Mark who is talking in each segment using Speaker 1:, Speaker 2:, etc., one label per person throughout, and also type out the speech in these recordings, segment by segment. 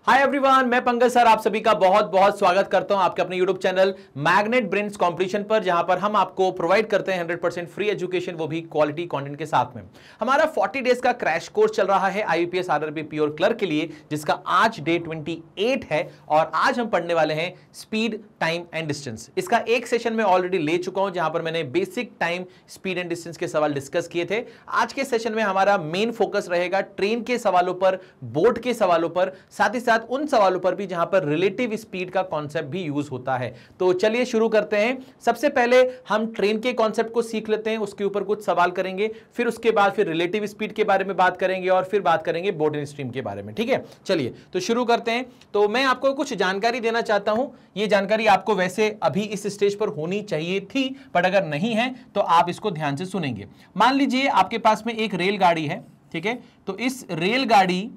Speaker 1: Hi everyone, मैं Pankaj sir आप सभी का बहुत बहुत स्वागत करता हूं आपके अपने YouTube channel magnet brains competition पर, जहां पर हम आपको प्रोवाइड करते हैं 100% फ्री एजुकेशन, वो भी क्वालिटी कंटेंट के साथ में। हमारा 40 डेज का क्रैश कोर्स चल रहा है आईपीएस आरआरबी प्योर क्लर्क के लिए, जिसका आज डे 28 है और आज हम पढ़ने वाले हैं स्पीड, टाइम एंड डिस्टेंस। इसका एक सेशन में ऑलरेडी ले चुका हूं, जहां पर मैंने basic time, speed and distance के सवाल डिस्कस किए थे। आज के सेशन में हमारा मेन फोकस रहेगा ट्रेन के सवालों पर, बोर्ड के सवालों पर, साथ ही साथ उन सवालों पर भी जहां पर रिलेटिव स्पीड का कॉन्सेप्ट भी यूज होता है। तो चलिए शुरू करते हैं। सबसे पहले हम ट्रेन के कॉन्सेप्ट को सीख लेते हैं, उसके ऊपर कुछ सवाल करेंगे, फिर उसके बाद फिर रिलेटिव स्पीड के बारे में बात करेंगे और फिर बात करेंगे बोर्ड एंड स्ट्रीम के बारे में। ठीक है, चलिए तो शुरू करते हैं। तो मैं आपको कुछ जानकारी देना चाहता हूं। ये जानकारी आपको वैसे अभी इस स्टेज पर होनी चाहिए थी, पर अगर नहीं है तो आप इसको ध्यान से सुनेंगे। मान लीजिए आपके पास में एक रेलगाड़ी है, ठीक है, तो इस रेलगाड़ी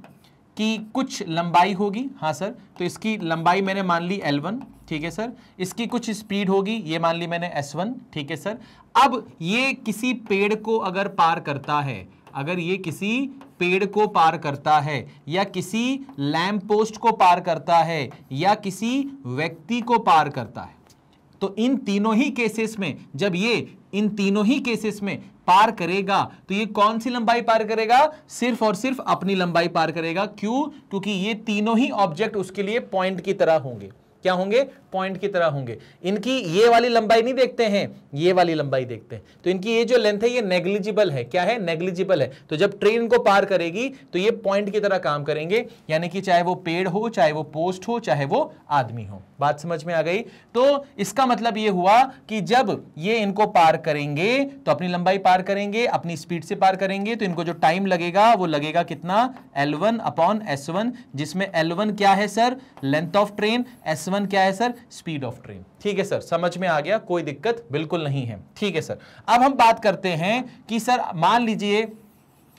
Speaker 1: की कुछ लंबाई होगी, हाँ सर, तो इसकी लंबाई मैंने मान ली L1, ठीक है सर। इसकी कुछ स्पीड होगी, ये मान ली मैंने S1, ठीक है सर। अब ये किसी पेड़ को अगर पार करता है, अगर ये किसी पेड़ को पार करता है या किसी लैंप पोस्ट को पार करता है या किसी व्यक्ति को पार करता है, तो इन तीनों ही केसेस में जब ये इन तीनों ही केसेस में पार करेगा तो ये कौन सी लंबाई पार करेगा? सिर्फ और सिर्फ अपनी लंबाई पार करेगा। क्यों? क्योंकि ये तीनों ही ऑब्जेक्ट उसके लिए पॉइंट की तरह होंगे। क्या होंगे? पॉइंट की तरह होंगे। इनकी ये वाली लंबाई नहीं देखते हैं, ये वाली लंबाई देखते हैं। तो इनकी ये जो लेंथ है ये नेग्लिजिबल है। क्या है? नेग्लिजिबल है। तो जब ट्रेन को पार करेगी तो ये पॉइंट की तरह काम करेंगे, यानी कि चाहे वो पेड़ हो, चाहे वो पोस्ट हो, चाहे वो आदमी हो। बात समझ में आ गई? तो इसका मतलब ये हुआ कि जब ये इनको पार करेंगे तो अपनी लंबाई पार करेंगे, अपनी स्पीड से पार करेंगे, तो इनको जो टाइम लगेगा वो लगेगा कितना? L1/S1, जिसमें L1 क्या है sir? Length of train, S1 क्या है सर? Speed of train. ठीक है सर, समझ में आ गया? कोई दिक्कत बिल्कुल नहीं है। ठीक है सर, अब हम बात करते हैं कि सर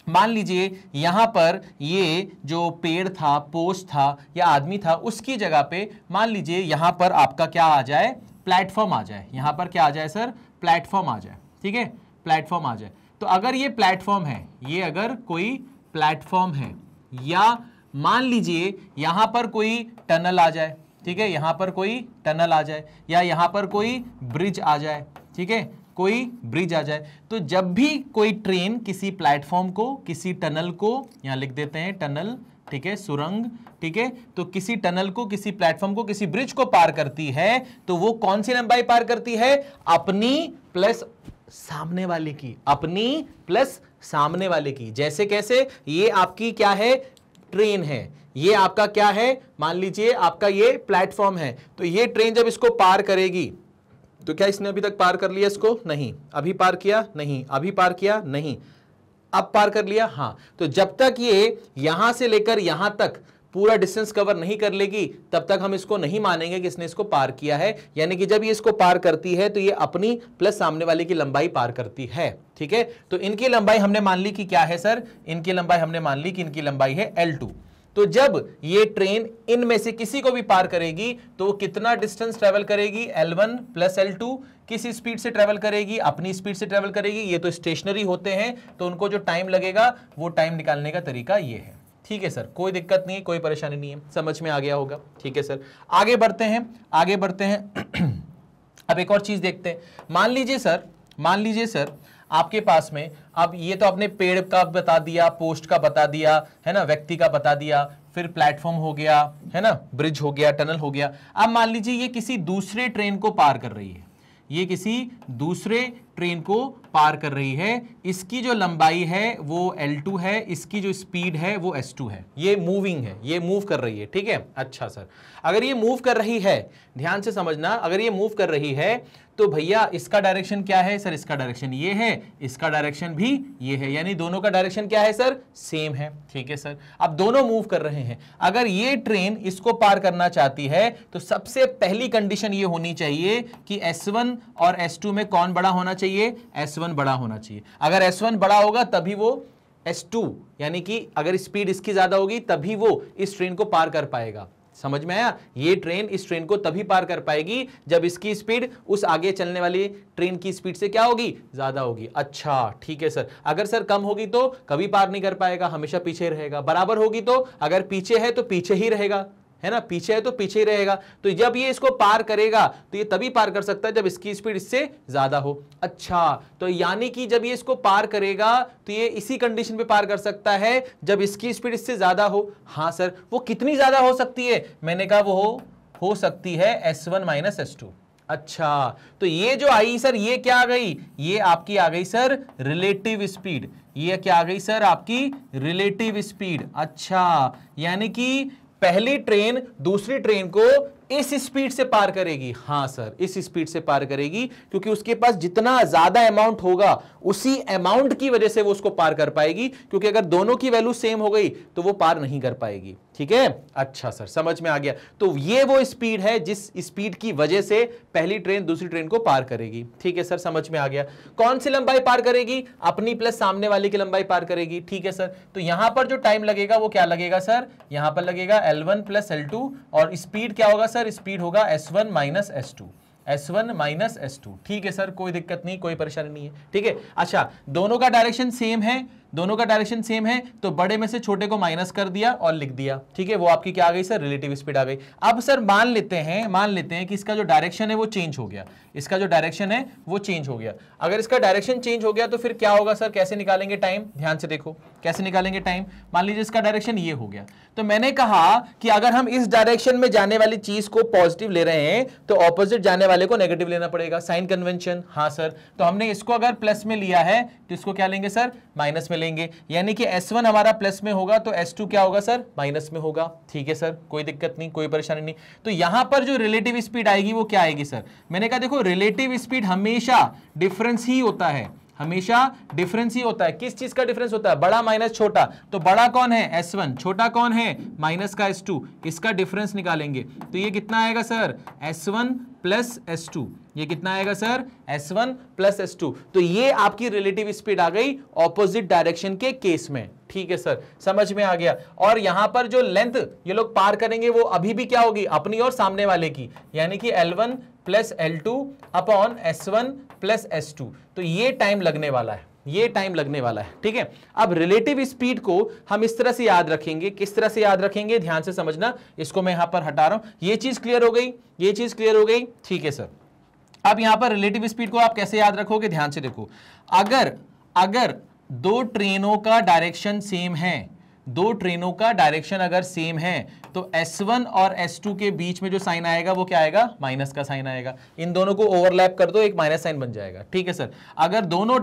Speaker 1: मान लीजिए यहां पर ये जो पेड़ था, पोस्ट था या आदमी था, उसकी जगह पे मान लीजिए यहां पर आपका क्या आ जाए? प्लेटफॉर्म आ जाए। यहां पर क्या आ जाए सर? प्लेटफॉर्म आ जाए। ठीक है, प्लेटफॉर्म आ जाए। तो अगर ये प्लेटफॉर्म है, ये अगर कोई प्लेटफॉर्म है, या मान लीजिए यहां पर कोई टनल आ जाए, ठीक है, यहां पर कोई टनल आ जाए या यहां पर कोई ब्रिज आ जाए, ठीक है, कोई ब्रिज आ जाए, तो जब भी कोई ट्रेन किसी प्लेटफॉर्म को, किसी टनल को, यहां लिख देते हैं टनल, ठीक है, सुरंग, ठीक है, तो किसी टनल को, किसी प्लेटफॉर्म को, किसी ब्रिज को पार करती है, तो वो कौन सी लंबाई पार करती है? अपनी प्लस सामने वाले की, अपनी प्लस सामने वाले की। जैसे कैसे? ये आपकी क्या है? ट्रेन है। ये आपका क्या है? मान लीजिए आपका ये प्लेटफॉर्म है। तो ये ट्रेन जब इसको पार करेगी तो क्या इसने अभी तक पार कर लिया इसको? नहीं। अभी पार किया? नहीं। अभी पार किया? नहीं। अब पार कर लिया? हां। तो जब तक ये यहां से लेकर यहां तक पूरा डिस्टेंस कवर नहीं कर लेगी तब तक हम इसको नहीं मानेंगे कि इसने इसको पार किया है। यानी कि जब ये इसको पार करती है तो ये अपनी प्लस सामने वाले की लंबाई पार करती है। ठीक है, तो इनकी लंबाई हमने मान ली कि क्या है सर? इनकी लंबाई हमने मान ली कि इनकी लंबाई है L2। तो जब ये ट्रेन इनमें से किसी को भी पार करेगी तो वो कितना डिस्टेंस ट्रेवल करेगी? L1 + L2। किस स्पीड से ट्रेवल करेगी? अपनी स्पीड से ट्रेवल करेगी। ये तो स्टेशनरी होते हैं, तो उनको जो टाइम लगेगा वो टाइम निकालने का तरीका ये है। ठीक है सर, कोई दिक्कत नहीं है, कोई परेशानी नहीं है, समझ में आ गया होगा। ठीक है सर, आगे बढ़ते हैं। अब एक और चीज देखते हैं। मान लीजिए सर आपके पास में, अब ये तो आपने पेड़ का बता दिया, पोस्ट का बता दिया, है ना, व्यक्ति का बता दिया, फिर प्लेटफॉर्म हो गया, है ना, ब्रिज हो गया, टनल हो गया। अब मान लीजिए ये किसी दूसरे ट्रेन को पार कर रही है, ये किसी दूसरे ट्रेन को पार कर रही है। इसकी जो लंबाई है वो L2 है, इसकी जो स्पीड है वो S2 है। ये मूविंग है, ये मूव कर रही है। ठीक है, अच्छा सर, अगर ये मूव कर रही है, ध्यान से समझना, अगर ये मूव कर रही है तो भैया इसका डायरेक्शन क्या है सर? इसका डायरेक्शन ये है, इसका डायरेक्शन भी ये है, यानी दोनों का डायरेक्शन क्या है सर? सेम है। ठीक है सर, अब दोनों मूव कर रहे हैं। अगर ये ट्रेन इसको पार करना चाहती है तो सबसे पहली कंडीशन ये होनी चाहिए कि S1 और S2 में कौन बड़ा होना चाहिए? S1 बड़ा होना चाहिए। अगर S1 बड़ा होगा तभी वो S2, यानी कि अगर स्पीड इसकी ज्यादा होगी तभी वो इस ट्रेन को पार कर पाएगा। समझ में आया? ये ट्रेन इस ट्रेन को तभी पार कर पाएगी जब इसकी स्पीड उस आगे चलने वाली ट्रेन की स्पीड से क्या होगी? ज्यादा होगी। अच्छा ठीक है सर, अगर सर कम होगी तो कभी पार नहीं कर पाएगा, हमेशा पीछे रहेगा। बराबर होगी तो अगर पीछे है तो पीछे ही रहेगा, है ना, पीछे है तो पीछे ही रहेगा। तो जब ये इसको पार करेगा तो ये तभी पार कर सकता है जब इसकी स्पीड इससे ज्यादा हो। अच्छा, तो यानी कि जब ये इसको पार करेगा तो ये इसी कंडीशन पे पार कर सकता है जब इसकी स्पीड इससे ज्यादा हो। हाँ सर, वो कितनी ज्यादा हो सकती है? मैंने कहा वो हो सकती है S1 माइनस S2। अच्छा, तो ये जो आई सर, ये क्या आ गई? ये आपकी आ गई सर रिलेटिव स्पीड। ये क्या आ गई सर? आपकी रिलेटिव स्पीड। अच्छा, यानी कि पहली ट्रेन दूसरी ट्रेन को इस स्पीड से पार करेगी। हाँ सर, इस स्पीड से पार करेगी, क्योंकि उसके पास जितना ज्यादा अमाउंट होगा उसी अमाउंट की वजह से वो उसको पार कर पाएगी, क्योंकि अगर दोनों की वैल्यू सेम हो गई तो वो पार नहीं कर पाएगी। ठीक है, अच्छा सर, समझ में आ गया। तो ये वो स्पीड है जिस स्पीड की वजह से पहली ट्रेन दूसरी ट्रेन को पार करेगी। ठीक है सर, समझ में आ गया। कौन सी लंबाई पार करेगी? अपनी प्लस सामने वाले की लंबाई पार करेगी। ठीक है सर, तो यहां पर जो टाइम लगेगा वो क्या लगेगा सर? यहां पर लगेगा L1 प्लस L2, और स्पीड क्या होगा सर? स्पीड होगा S1 minus S2। S1 minus S2। ठीक है सर, कोई दिक्कत नहीं, कोई परेशानी नहीं है। ठीक है, अच्छा, दोनों का डायरेक्शन सेम है, दोनों का डायरेक्शन सेम है, तो बड़े में से छोटे को माइनस कर दिया और लिख दिया। ठीक है, वो आपकी क्या आ गई सर? रिलेटिव स्पीड आ गई। अब सर मान लेते हैं कि इसका जो डायरेक्शन है वो चेंज हो गया, इसका जो डायरेक्शन है वो चेंज हो गया। अगर इसका डायरेक्शन चेंज हो गया तो फिर क्या होगा सर? कैसे निकालेंगे टाइम? ध्यान से देखो कैसे निकालेंगे टाइम। मान लीजिए इसका डायरेक्शन ये हो गया, तो मैंने कहा कि अगर हम इस डायरेक्शन में जाने वाली चीज को पॉजिटिव ले रहे हैं तो ऑपोजिट जाने वाले को नेगेटिव लेना पड़ेगा, साइन कन्वेंशन। हाँ सर, तो हमने इसको अगर प्लस में लिया है तो इसको क्या लेंगे सर? माइनस में लेंगे, यानी कि S1 हमारा प्लस में होगा तो S2 क्या होगा सर? माइनस में होगा। ठीक है सर, कोई दिक्कत नहीं, कोई परेशानी नहीं। तो यहां पर जो रिलेटिव स्पीड आएगी वो क्या आएगी सर? मैंने कहा देखो, रिलेटिव स्पीड हमेशा डिफरेंस ही होता है, हमेशा डिफरेंस ही होता है। किस चीज का डिफरेंस होता है? बड़ा माइनस छोटा। तो बड़ा कौन है? S1, छोटा कौन है? माइनस का S2। इसका डिफरेंस निकालेंगे तो ये कितना आएगा सर? S1 plus S2। ये कितना आएगा सर? S1 plus S2। तो ये आपकी रिलेटिव स्पीड आ गई ऑपोजिट डायरेक्शन के केस में। ठीक है सर, समझ में आ गया। और यहां पर जो लेंथ ये लोग पार करेंगे वो अभी भी क्या होगी? अपनी और सामने वाले की, यानी कि L1 plus L2 upon S1 plus S2। तो ये टाइम लगने वाला है, ये टाइम लगने वाला है। ठीक है, अब रिलेटिव स्पीड को हम इस तरह से याद रखेंगे। किस तरह से याद रखेंगे? ध्यान से समझना, इसको मैं यहां पर हटा रहा हूं। ये चीज क्लियर हो गई, ये चीज क्लियर हो गई। ठीक है सर, अब यहां पर रिलेटिव स्पीड को आप कैसे याद रखोगे? ध्यान से देखो, अगर दो ट्रेनों का डायरेक्शन सेम है, दो ट्रेनों का डायरेक्शन अगर सेम है तो S1 और S2 के बीच में जो साइन आएगा वो क्या आएगा? माइनस का साइन आएगा। इन दोनों को ओवरलैप कर दो, एक माइनस साइन बन जाएगा। ठीक है सर, अगर दोनों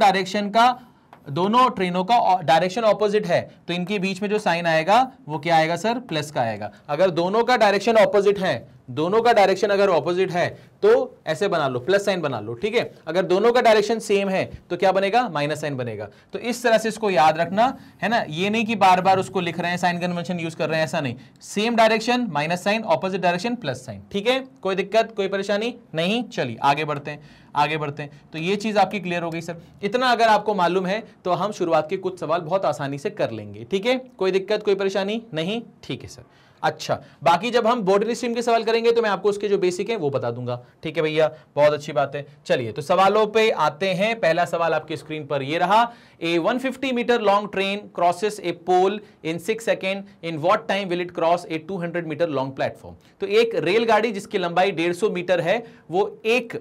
Speaker 1: ट्रेनों का डायरेक्शन ऑपोजिट है तो इनके बीच में जो साइन आएगा वो क्या आएगा सर? प्लस का आएगा। अगर दोनों का डायरेक्शन ऑपोजिट है, दोनों का डायरेक्शन अगर ऑपोजिट है तो ऐसे बना लो, प्लस साइन बना लो। ठीक है, अगर दोनों का डायरेक्शन सेम है तो क्या बनेगा? माइनस साइन बनेगा। तो इस तरह से इसको याद रखना है ना, ये नहीं कि बार बार उसको लिख रहे हैं, साइन कन्वेंशन यूज कर रहे हैं, ऐसा नहीं। Same direction minus sign, opposite direction plus sign. ठीक है, कोई दिक्कत, कोई परेशानी नहीं। चलिए आगे बढ़ते हैं, आगे बढ़ते हैं। तो ये चीज आपकी क्लियर हो गई सर। इतना अगर आपको मालूम है तो हम शुरुआत के कुछ सवाल बहुत आसानी से कर लेंगे। ठीक है, कोई दिक्कत, कोई परेशानी नहीं। ठीक है सर, अच्छा, बाकी जब हम बोर्ड स्ट्रीम के सवाल करेंगे तो मैं आपको उसके जो बेसिक है वो बता दूंगा। ठीक है भैया, बहुत अच्छी बात है। चलिए तो सवालों पे आते हैं। पहला सवाल आपकी स्क्रीन पर ये रहा, a 150 metre long train crosses a pole in 6 second, in what time will it cross a 200 metre long platform. तो एक रेलगाड़ी जिसकी लंबाई 150 मीटर है, वो एक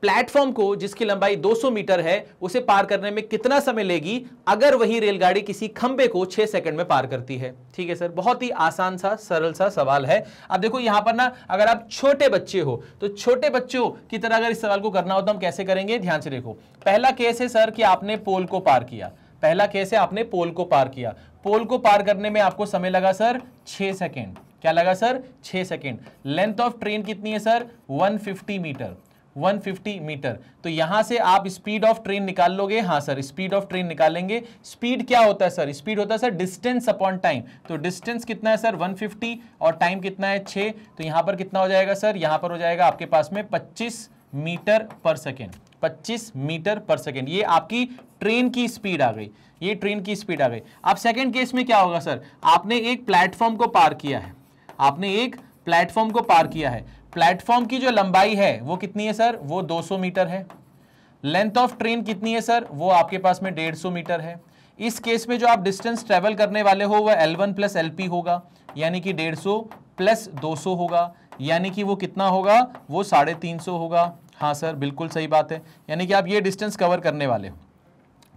Speaker 1: प्लेटफॉर्म को जिसकी लंबाई 200 मीटर है उसे पार करने में कितना समय लेगी अगर वही रेलगाड़ी किसी खंबे को 6 सेकंड में पार करती है। ठीक है सर, बहुत ही आसान सा सरल सा सवाल है। अब देखो यहां पर ना, अगर आप छोटे बच्चे हो तो छोटे बच्चों की तरह अगर इस सवाल को करना हो तो हम कैसे करेंगे? ध्यान से देखो, पहला केस है सर कि आपने पोल को पार किया, पहला केस है आपने पोल को पार किया। पोल को पार करने में आपको समय लगा सर 6 सेकेंड। क्या लगा sir? 6 second. Length of train कितनी है सर? 150 metre, 150 metre. तो यहां से आप स्पीड ऑफ ट्रेन निकाल लोगे। हाँ सर, स्पीड ऑफ ट्रेन निकालेंगे। स्पीड क्या होता है सर? स्पीड होता है सर डिस्टेंस अपॉन टाइम। तो डिस्टेंस कितना है सर? 150, और टाइम कितना है? 6। तो यहां पर कितना हो जाएगा सर? यहां पर हो जाएगा आपके पास में 25 मीटर पर सेकेंड, 25 मीटर पर सेकेंड। ये आपकी ट्रेन की स्पीड आ गई, ये ट्रेन की स्पीड आ गई। अब सेकेंड केस में क्या होगा सर? आपने एक प्लेटफॉर्म को पार किया है, आपने एक प्लेटफॉर्म को पार किया है। प्लेटफॉर्म की जो लंबाई है वो कितनी है सर? वो 200 मीटर है। लेंथ ऑफ ट्रेन कितनी है सर? वो आपके पास में 150 मीटर है। इस केस में जो आप डिस्टेंस ट्रेवल करने वाले हो वह L1 प्लस LP होगा, यानी कि 150 प्लस 200 होगा, यानी कि वो कितना होगा, वो 350 होगा। हाँ सर बिल्कुल सही बात है, यानी कि आप ये डिस्टेंस कवर करने वाले हो।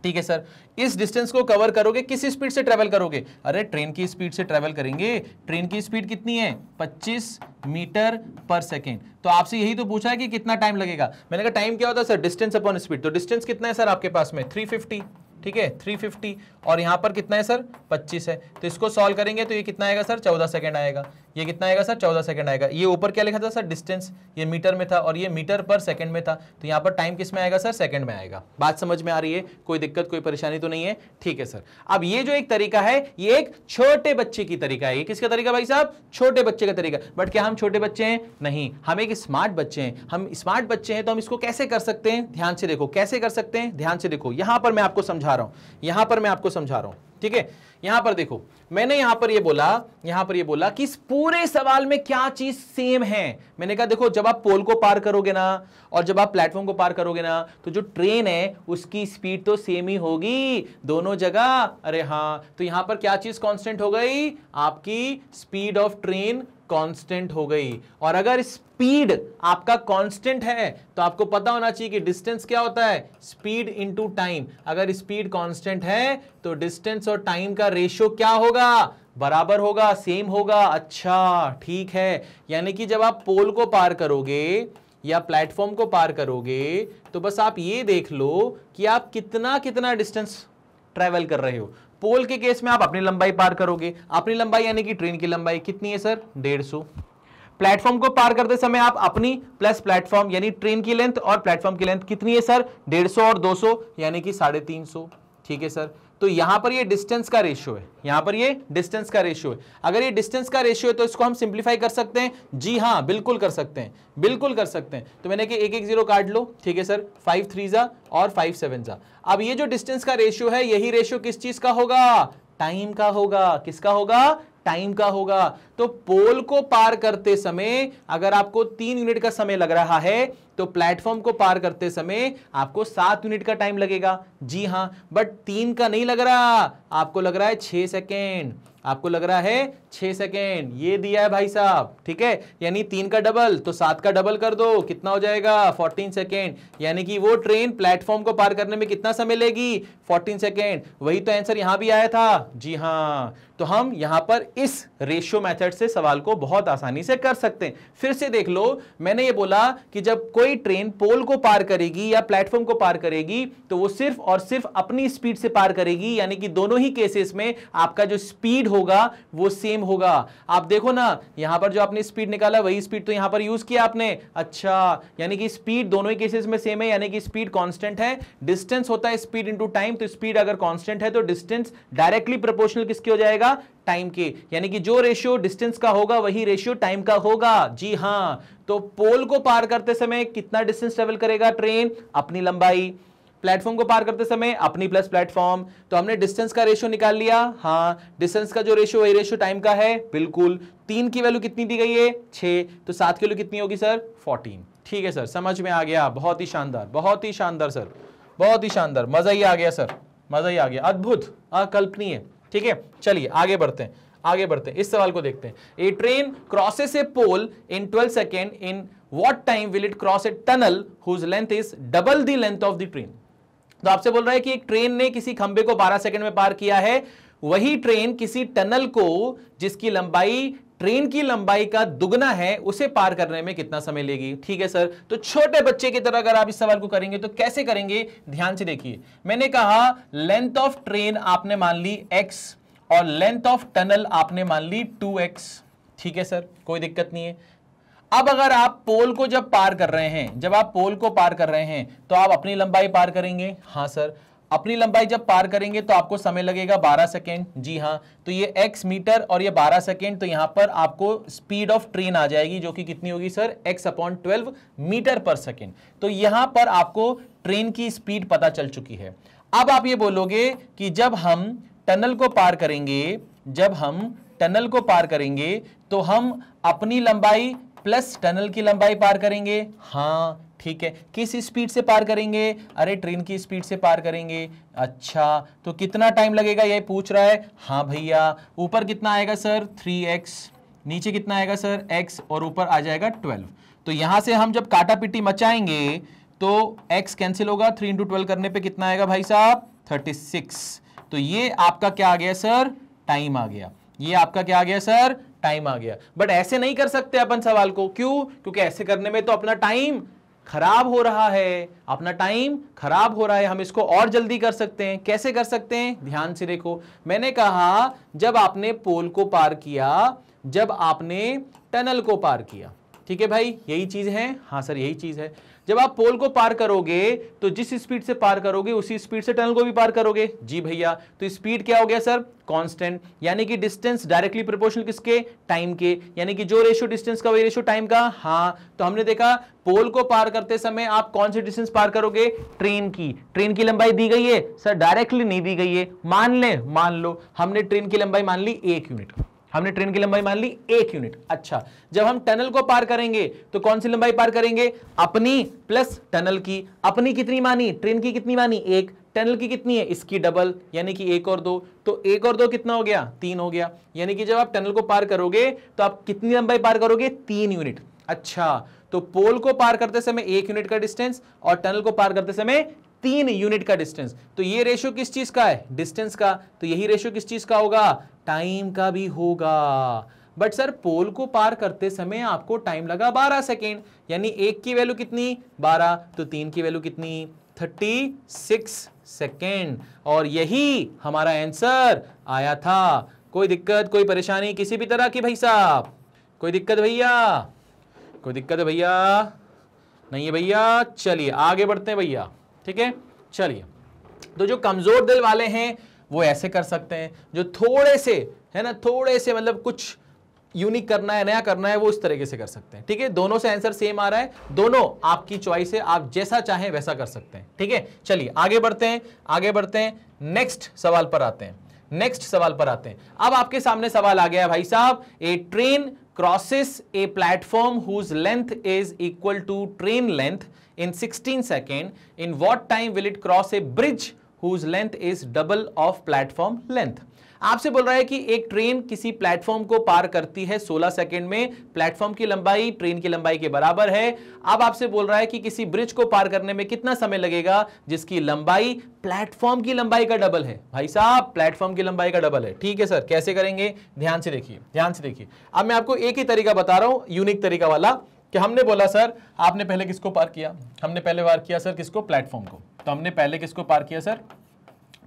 Speaker 1: ठीक है सर, इस डिस्टेंस को कवर करोगे, किस स्पीड से ट्रेवल करोगे, अरे ट्रेन की स्पीड से ट्रेवल करेंगे। ट्रेन की स्पीड कितनी है, 25 मीटर पर सेकेंड। तो आपसे यही तो पूछा है कि कितना टाइम लगेगा। मैंने कहा टाइम क्या होता है सर, डिस्टेंस अपॉन स्पीड। तो डिस्टेंस कितना है सर आपके पास में, 350, ठीक है 350, और यहां पर कितना है सर, 25 है। तो इसको सॉल्व करेंगे तो ये कितना आएगा सर, 14 सेकंड आएगा। ये कितना आएगा सर, 14 सेकंड आएगा। ये ऊपर क्या लिखा था सर, डिस्टेंस, ये मीटर में था और ये मीटर पर सेकंड में था। तो यहां पर टाइम किस में आएगा सर, सेकंड में आएगा। बात समझ में आ रही है, कोई दिक्कत कोई परेशानी तो नहीं है। ठीक है सर, अब ये जो एक तरीका है, ये एक छोटे बच्चे की तरीका है। ये किसका तरीका भाई साहब, छोटे बच्चे का तरीका। बट क्या हम छोटे बच्चे हैं, नहीं, हम एक स्मार्ट बच्चे हैं। हम स्मार्ट बच्चे हैं तो हम इसको कैसे कर सकते हैं, ध्यान से देखो कैसे कर सकते हैं, ध्यान से देखो। यहां पर मैं आपको समझा रहा हूं, यहां पर मैं आपको समझा रहा हूं, ठीक है। यहां पर देखो, मैंने यहां पर ये बोला कि इस पूरे सवाल में क्या चीज सेम है। मैंने कहा देखो, जब आप पोल को पार करोगे ना और जब आप प्लेटफॉर्म को पार करोगे ना, तो जो ट्रेन है उसकी स्पीड तो सेम ही होगी दोनों जगह। अरे हां, तो यहां पर क्या चीज कांस्टेंट हो गई, आपकी स्पीड ऑफ ट्रेन कांस्टेंट हो गई। और अगर स्पीड आपका कांस्टेंट है तो आपको पता होना चाहिए कि डिस्टेंस क्या होता है, स्पीड इनटू टाइम। अगर स्पीड कांस्टेंट है तो डिस्टेंस और टाइम का रेशियो क्या होगा, बराबर होगा, सेम होगा। अच्छा ठीक है, यानी कि जब आप पोल को पार करोगे या प्लेटफॉर्म को पार करोगे तो बस आप ये देख लो कि आप कितना कितना डिस्टेंस ट्रेवल कर रहे हो। पोल के केस में आप अपनी लंबाई पार करोगे, अपनी लंबाई यानी कि ट्रेन की लंबाई कितनी है सर, 150। प्लेटफॉर्म को पार करते समय आप अपनी प्लस प्लेटफॉर्म यानी ट्रेन की लेंथ और प्लेटफॉर्म की लेंथ कितनी है सर, 150 और 200 यानी कि 350। ठीक है सर, तो यहां पर ये डिस्टेंस का रेशियो है, यहां पर ये डिस्टेंस का रेशियो है। अगर ये डिस्टेंस का रेशियो है तो इसको हम सिंप्लीफाई कर सकते हैं, जी हां बिल्कुल कर सकते हैं, बिल्कुल कर सकते हैं। तो मैंने कि एक एक जीरो काट लो, ठीक है सर, 5 3 जा और 5 7 जा। अब ये जो डिस्टेंस का रेशियो है, यही रेशियो किस चीज का होगा, टाइम का होगा। किसका होगा, टाइम का होगा। तो पोल को पार करते समय अगर आपको 3 यूनिट का समय लग रहा है तो प्लेटफॉर्म को पार करते समय आपको 7 यूनिट का टाइम लगेगा। जी हां, बट 3 का नहीं लग रहा, आपको लग रहा है 6 सेकेंड, आपको लग रहा है 6 सेकेंड। ये दिया है भाई साहब, ठीक है, यानी 3 का डबल तो 7 का डबल कर दो, कितना हो जाएगा, 14 सेकेंड। यानी कि वो ट्रेन प्लेटफॉर्म को पार करने में कितना समय लेगी, 14 सेकेंड। वही तो आंसर यहां भी आया था। जी हां, तो हम यहां पर इस रेशियो मेथड से सवाल को बहुत आसानी से कर सकते हैं। फिर से देख लो, मैंने ये बोला कि जब कोई ट्रेन पोल को पार करेगी या प्लेटफॉर्म को पार करेगी तो वो सिर्फ और सिर्फ अपनी स्पीड से पार करेगी, यानी कि दोनों ही केसेस में आपका जो स्पीड होगा वो सेम होगा। आप देखो ना, यहां पर जो आपने स्पीड निकाला वही स्पीड तो यहां पर यूज किया आपने। अच्छा, यानी कि स्पीड दोनों ही केसेस में सेम है, यानी कि स्पीड कांस्टेंट है। डिस्टेंस होता है स्पीड इनटू टाइम, तो स्पीड अगर कांस्टेंट है तो डिस्टेंस डायरेक्टली प्रोपोर्शनल किसके हो जाएगा, टाइम के। यानी कि जो रेशियो डिस्टेंस का होगा वही रेशियो टाइम का होगा। जी हां, तो पोल को पार करते समय कितना डिस्टेंस ट्रेवल करेगा ट्रेन, अपनी लंबाई। प्लेटफॉर्म को पार करते समय अपनी प्लस प्लेटफॉर्म। तो हमने डिस्टेंस का रेशियो निकाल लिया। हां, डिस्टेंस का जो रेशियो वही रेशियो टाइम का है, बिल्कुल। 3 की वैल्यू कितनी दी गई है, 6, तो 7 की वैल्यू कितनी होगी सर, 14। ठीक है सर, समझ में आ गया, बहुत ही शानदार, बहुत ही शानदार सर, बहुत ही शानदार, मजा ही आ गया सर, मजा ही आ गया, अद्भुत, अकल्पनीय। ठीक है, चलिए आगे बढ़ते हैं, आगे बढ़ते हैं, इस सवाल को देखते हैं। A train crosses a pole in 12 second, in what time will it cross a tunnel whose length is double the length of the train. तो आपसे बोल रहा है कि एक ट्रेन ने किसी खंबे को 12 सेकंड में पार किया है, वही ट्रेन किसी टनल को जिसकी लंबाई ट्रेन की लंबाई का दुगना है उसे पार करने में कितना समय लेगी। ठीक है सर, तो छोटे बच्चे की तरह अगर आप इस सवाल को करेंगे तो कैसे करेंगे, ध्यान से देखिए। मैंने कहा लेंथ ऑफ ट्रेन आपने मान ली x और लेंथ ऑफ टनल आपने मान ली 2x। ठीक है सर, कोई दिक्कत नहीं है। अब अगर आप पोल को जब पार कर रहे हैं, जब आप पोल को पार कर रहे हैं तो आप अपनी लंबाई पार करेंगे। हाँ सर, अपनी लंबाई जब पार करेंगे तो आपको समय लगेगा 12 सेकेंड। जी हाँ, तो ये x मीटर और ये 12 सेकेंड, तो यहां पर आपको स्पीड ऑफ ट्रेन आ जाएगी जो कि कितनी होगी सर, x/12 मीटर पर सेकेंड। तो यहां पर आपको ट्रेन की स्पीड पता चल चुकी है। अब आप ये बोलोगे कि जब हम टनल को पार करेंगे, जब हम टनल को पार करेंगे तो हम अपनी लंबाई प्लस टनल की लंबाई पार करेंगे। हाँ ठीक है, किस स्पीड से पार करेंगे, अरे ट्रेन की स्पीड से पार करेंगे। अच्छा, तो कितना टाइम लगेगा ये पूछ रहा है। हाँ भैया, ऊपर कितना आएगा सर, 3x, नीचे कितना आएगा सर x और ऊपर आ जाएगा 12। तो यहां से हम जब काटा पिटी मचाएंगे तो x कैंसिल होगा, 3 × 12 करने पे कितना आएगा भाई साहब 36। तो ये आपका क्या आ गया सर, टाइम आ गया। ये आपका क्या आ गया सर, टाइम आ गया। बट ऐसे नहीं कर सकते अपन सवाल को, क्यों? क्योंकि ऐसे करने में तो अपना टाइम खराब हो रहा है, अपना टाइम खराब हो रहा है। हम इसको और जल्दी कर सकते हैं। कैसे कर सकते हैं, ध्यान से देखो। मैंने कहा जब आपने पोल को पार किया, जब आपने टनल को पार किया, ठीक है भाई, यही चीज है। हाँ सर यही चीज है। जब आप पोल को पार करोगे तो जिस स्पीड से पार करोगे उसी स्पीड से टनल को भी पार करोगे। जी भैया, तो स्पीड क्या हो गया सर, कांस्टेंट, यानी कि डिस्टेंस डायरेक्टली प्रोपोर्शनल किसके, टाइम के, यानी कि जो रेशियो डिस्टेंस का वही रेशियो टाइम का। हाँ, तो हमने देखा पोल को पार करते समय आप कौन सी डिस्टेंस पार करोगे, ट्रेन की। ट्रेन की लंबाई दी गई है सर, डायरेक्टली नहीं दी गई है। मान लो हमने ट्रेन की लंबाई मान ली 1 यूनिट, हमने ट्रेन की लंबाई मान ली 1 यूनिट। अच्छा, जब हम टनल को पार करेंगे तो कौन सी लंबाई पार करेंगे, अपनी प्लस टनल की। अपनी कितनी मानी, ट्रेन की कितनी मानी 1, टनल की कितनी है, इसकी डबल, यानी कि 1 और 2। तो 1 और 2 कितना हो गया, 3 हो गया। यानी कि जब आप टनल को पार करोगे तो आप कितनी लंबाई पार करोगे, 3 यूनिट। अच्छा, तो पोल को पार करते समय 1 यूनिट का डिस्टेंस और टनल को पार करते समय 3 यूनिट का डिस्टेंस। तो ये रेशियो किस चीज का है, डिस्टेंस का। तो यही रेशियो किस चीज का होगा, टाइम का भी होगा। बट सर पोल को पार करते समय आपको टाइम लगा 12 सेकेंड, यानी 1 की वैल्यू कितनी 12, तो 3 की वैल्यू कितनी 36 सेकेंड। और यही हमारा आंसर आया था। कोई दिक्कत, कोई परेशानी किसी भी तरह की भाई साहब, कोई दिक्कत भैया, कोई दिक्कत है भैया, नहीं है भैया। चलिए आगे बढ़ते हैं भैया, ठीक है। चलिए, तो जो कमजोर दिल वाले हैं वो ऐसे कर सकते हैं, जो थोड़े से है ना, थोड़े से मतलब कुछ यूनिक करना है, नया करना है, वो इस तरीके से कर सकते हैं, ठीक है। दोनों से आंसर सेम आ रहा है, दोनों आपकी चॉइस है, आप जैसा चाहें वैसा कर सकते हैं, ठीक है। चलिए आगे बढ़ते हैं, आगे बढ़ते हैं, नेक्स्ट सवाल पर आते हैं, नेक्स्ट सवाल पर आते हैं। अब आपके सामने सवाल आ गया है भाई साहब, ए train crosses a platform whose length is equal to train length in 16 seconds. In what time will it cross a bridge whose length is double of platform length? आपसे बोल रहा है कि एक ट्रेन किसी प्लेटफॉर्म को पार करती है 16 सेकंड में, प्लेटफॉर्म की लंबाई ट्रेन की लंबाई के बराबर है। अब आपसे बोल रहा है कि किसी ब्रिज को पार करने में कितना समय लगेगा जिसकी लंबाई प्लेटफॉर्म की लंबाई का डबल है। भाई साहब प्लेटफॉर्म की लंबाई का डबल है, ठीक है सर। कैसे करेंगे, ध्यान से देखिए, ध्यान से देखिए। अब मैं आपको एक ही तरीका बता रहा हूं, यूनिक तरीका वाला, कि हमने बोला सर आपने पहले किसको पार किया, हमने पहले पार किया सर किसको, प्लेटफॉर्म को। तो हमने पहले किसको पार किया सर,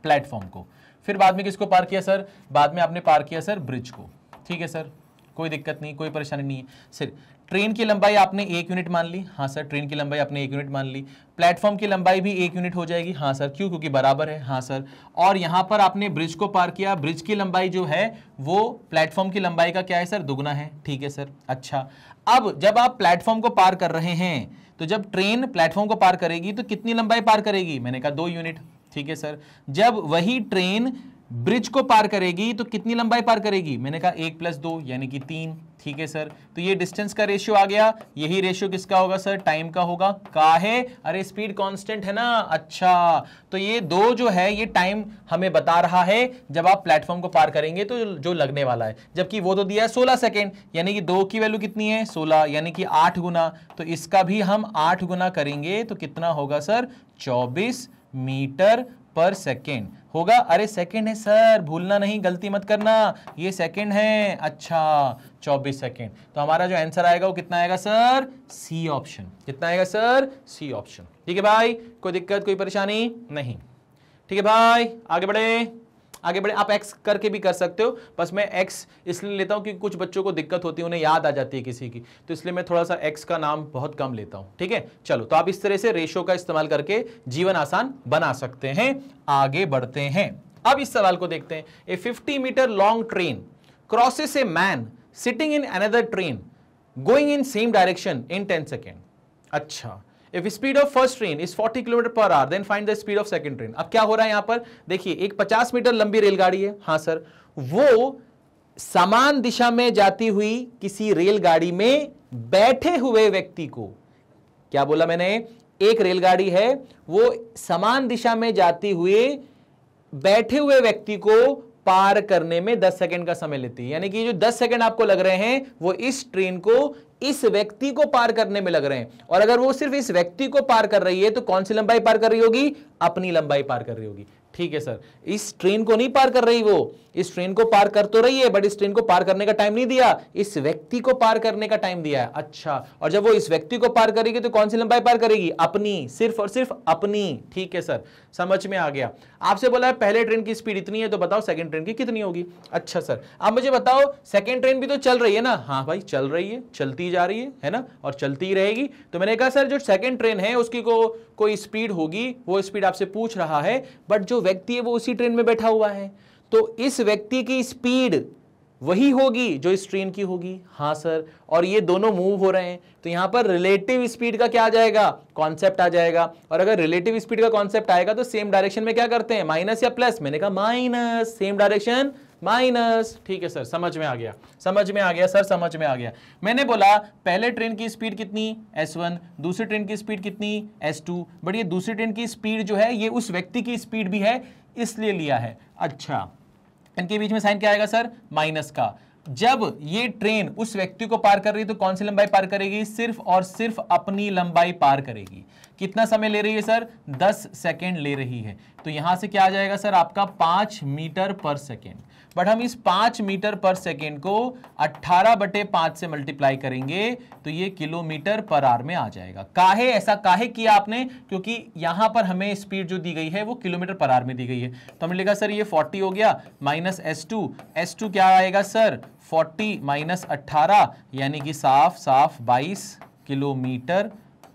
Speaker 1: प्लेटफॉर्म को। फिर बाद में किसको पार किया सर, बाद में आपने पार किया सर ब्रिज को, ठीक है सर। कोई दिक्कत नहीं, कोई परेशानी नहीं है सर। ट्रेन की लंबाई आपने 1 यूनिट मान ली, हाँ सर। ट्रेन की लंबाई आपने 1 यूनिट मान ली। प्लेटफॉर्म की लंबाई भी 1 यूनिट हो जाएगी, हाँ सर। क्यों, क्योंकि बराबर है, हाँ सर। और यहां पर आपने ब्रिज को पार किया, ब्रिज की लंबाई जो है वो प्लेटफॉर्म की लंबाई का क्या है सर, दुगुना है, ठीक है सर। अच्छा, अब जब आप प्लेटफॉर्म को पार कर रहे हैं तो जब ट्रेन प्लेटफॉर्म को पार करेगी तो कितनी लंबाई पार करेगी, मैंने कहा 2 यूनिट, ठीक है सर। जब वही ट्रेन ब्रिज को पार करेगी तो कितनी लंबाई पार करेगी, मैंने कहा 1 + 2 यानी कि 3, ठीक है सर। तो ये डिस्टेंस का रेशियो आ गया। यही रेशियो किसका होगा सर, टाइम का होगा। का है, अरे स्पीड कांस्टेंट है ना। अच्छा, तो ये 2 जो है ये टाइम हमें बता रहा है जब आप प्लेटफॉर्म को पार करेंगे तो जो लगने वाला है, जबकि वो तो दिया है 16 सेकेंड, यानी कि 2 की वैल्यू कितनी है 16, यानी कि 8 गुना। तो इसका भी हम 8 गुना करेंगे तो कितना होगा सर, 24 मीटर पर सेकेंड होगा। अरे सेकेंड है सर, भूलना नहीं, गलती मत करना, ये सेकेंड है। अच्छा, 24 सेकेंड। तो हमारा जो आंसर आएगा वो कितना आएगा सर, सी ऑप्शन। कितना आएगा सर, सी ऑप्शन, ठीक है भाई। कोई दिक्कत, कोई परेशानी नहीं, ठीक है भाई। आगे बढ़े, आगे बढ़े। आप x करके भी कर सकते हो, बस मैं x इसलिए लेता हूं कि कुछ बच्चों को दिक्कत होती है, उन्हें याद आ जाती है किसी की, तो इसलिए मैं थोड़ा सा x का नाम बहुत कम लेता हूं, ठीक है। चलो, तो आप इस तरह से रेशो का इस्तेमाल करके जीवन आसान बना सकते हैं। आगे बढ़ते हैं, अब इस सवाल को देखते हैं। A 50 metre long train crosses a man sitting in another train going in same direction in 10 second. अच्छा, If speed of first train is 40 km/h, then find the speed of second train. अब क्या हो रहा है यहां पर, देखिए एक 50 मीटर लंबी रेलगाड़ी है, हाँ सर। वो समान दिशा में जाती हुई किसी रेलगाड़ी में बैठे हुए व्यक्ति को, क्या बोला मैंने, एक रेलगाड़ी है वो समान दिशा में जाती हुए बैठे हुए व्यक्ति को पार करने में 10 सेकंड का समय लेती है। यानी कि जो 10 सेकंड आपको लग रहे हैं वो इस ट्रेन को, इस व्यक्ति को पार करने में लग रहे हैं। और अगर वो सिर्फ इस व्यक्ति को पार कर रही है तो कौन सी लंबाई पार कर रही होगी? अपनी लंबाई पार कर रही होगी। ठीक है सर, इस ट्रेन को नहीं पार कर रही, वो इस ट्रेन को पार कर तो रही है बट इस ट्रेन को पार करने का टाइम नहीं दिया, इस व्यक्ति को पार करने का टाइम दिया है। अच्छा, और जब वो इस व्यक्ति को पार करेगी तो कौन सी लंबाई पार करेगी? अपनी, सिर्फ और सिर्फ अपनी। ठीक है सर, समझ में आ गया। आपसे बोला है पहले ट्रेन की स्पीड इतनी है तो बताओ सेकंड ट्रेन की कितनी होगी। अच्छा सर, आप मुझे बताओ सेकंड ट्रेन भी तो चल रही है ना? हाँ भाई चल रही है, चलती जा रही है ना, और चलती ही रहेगी। तो मैंने कहा सर जो सेकंड ट्रेन है उसकी कोई स्पीड होगी, वो स्पीड आपसे पूछ रहा है, बट जो व्यक्ति है वो उसी ट्रेन में बैठा हुआ है, तो इस व्यक्ति की स्पीड वही होगी जो इस ट्रेन की होगी। हाँ सर, और ये दोनों मूव हो रहे हैं तो यहां पर रिलेटिव स्पीड का क्या आ जाएगा? कॉन्सेप्ट आ जाएगा। और अगर रिलेटिव स्पीड का कॉन्सेप्ट आएगा तो सेम डायरेक्शन में क्या करते हैं? माइनस या प्लस? मैंने कहा माइनस, सेम डायरेक्शन माइनस। ठीक है सर, समझ में आ गया, समझ में आ गया सर, समझ में आ गया। मैंने बोला पहले ट्रेन की स्पीड कितनी? S1, दूसरी ट्रेन की स्पीड कितनी? S2, बट ये दूसरी ट्रेन की स्पीड जो है ये उस व्यक्ति की स्पीड भी है इसलिए लिया है। अच्छा, इनके बीच में साइन क्या आएगा सर? माइनस का। जब ये ट्रेन उस व्यक्ति को पार कर रही है तो कौन सी लंबाई पार करेगी? सिर्फ और सिर्फ अपनी लंबाई पार करेगी। कितना समय ले रही है सर? 10 सेकेंड ले रही है। तो यहां से क्या आ जाएगा सर आपका? 5 मीटर पर सेकेंड। बट हम इस 5 मीटर पर सेकेंड को 18/5 से मल्टीप्लाई करेंगे तो ये किलोमीटर पर आवर में आ जाएगा। काहे ऐसा काहे किया आपने? क्योंकि यहां पर हमें स्पीड जो दी गई है वो किलोमीटर पर आवर में दी गई है। तो हमने लिखा सर ये 40 हो गया माइनस S2 क्या आएगा सर? 40 माइनस 18 यानी कि साफ साफ 22 किलोमीटर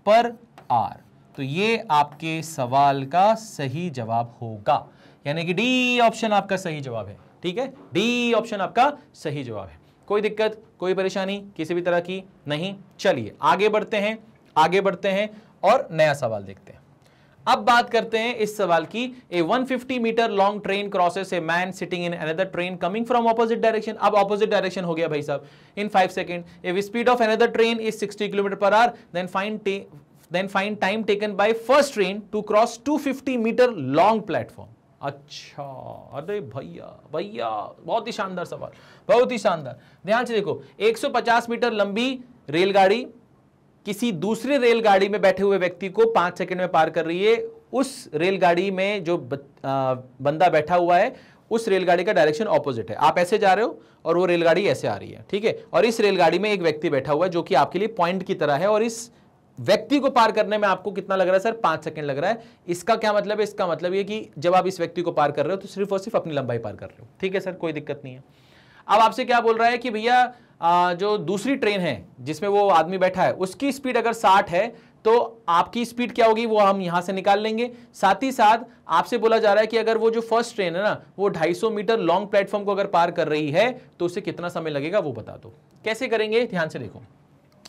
Speaker 1: पर आवर। तो ये आपके सवाल का सही जवाब होगा, यानी कि डी ऑप्शन आपका सही जवाब है। ठीक है, डी ऑप्शन आपका सही जवाब है। कोई दिक्कत, कोई परेशानी किसी भी तरह की नहीं। चलिए आगे बढ़ते हैं, आगे बढ़ते हैं और नया सवाल देखते हैं। अब बात करते हैं इस सवाल की। A 150 metre long train crosses a man sitting in another train coming from opposite direction. अब ऑपोजिट डायरेक्शन हो गया भाई साहब। In 5 second if speed of another train is 60 kilometre per hour then find time taken by first train to cross 250 metre long platform. अच्छा, अरे भैया भैया बहुत ही शानदार सवाल, बहुत ही शानदार। ध्यान से देखो, 150 मीटर लंबी रेलगाड़ी किसी दूसरी रेलगाड़ी में बैठे हुए व्यक्ति को 5 सेकंड में पार कर रही है। उस रेलगाड़ी में जो बंदा बैठा हुआ है उस रेलगाड़ी का डायरेक्शन ऑपोजिट है। आप ऐसे जा रहे हो और वो रेलगाड़ी ऐसे आ रही है, ठीक है। और इस रेलगाड़ी में एक व्यक्ति बैठा हुआ है जो कि आपके लिए पॉइंट की तरह है, और इस व्यक्ति को पार करने में आपको कितना लग रहा है सर? 5 सेकंड लग रहा है। इसका क्या मतलब है? इसका मतलब ये कि जब आप इस व्यक्ति को पार कर रहे हो तो सिर्फ और सिर्फ अपनी लंबाई पार कर रहे हो। ठीक है सर, कोई दिक्कत नहीं है। अब आपसे क्या बोल रहा है कि भैया जो दूसरी ट्रेन है जिसमें वो आदमी बैठा है उसकी स्पीड अगर 60 है तो आपकी स्पीड क्या होगी वो हम यहां से निकाल लेंगे। साथ ही साथ आपसे बोला जा रहा है कि अगर वो जो फर्स्ट ट्रेन है ना वो 250 मीटर लॉन्ग प्लेटफॉर्म को अगर पार कर रही है तो उसे कितना समय लगेगा वो बता दो। कैसे करेंगे? ध्यान से देखो,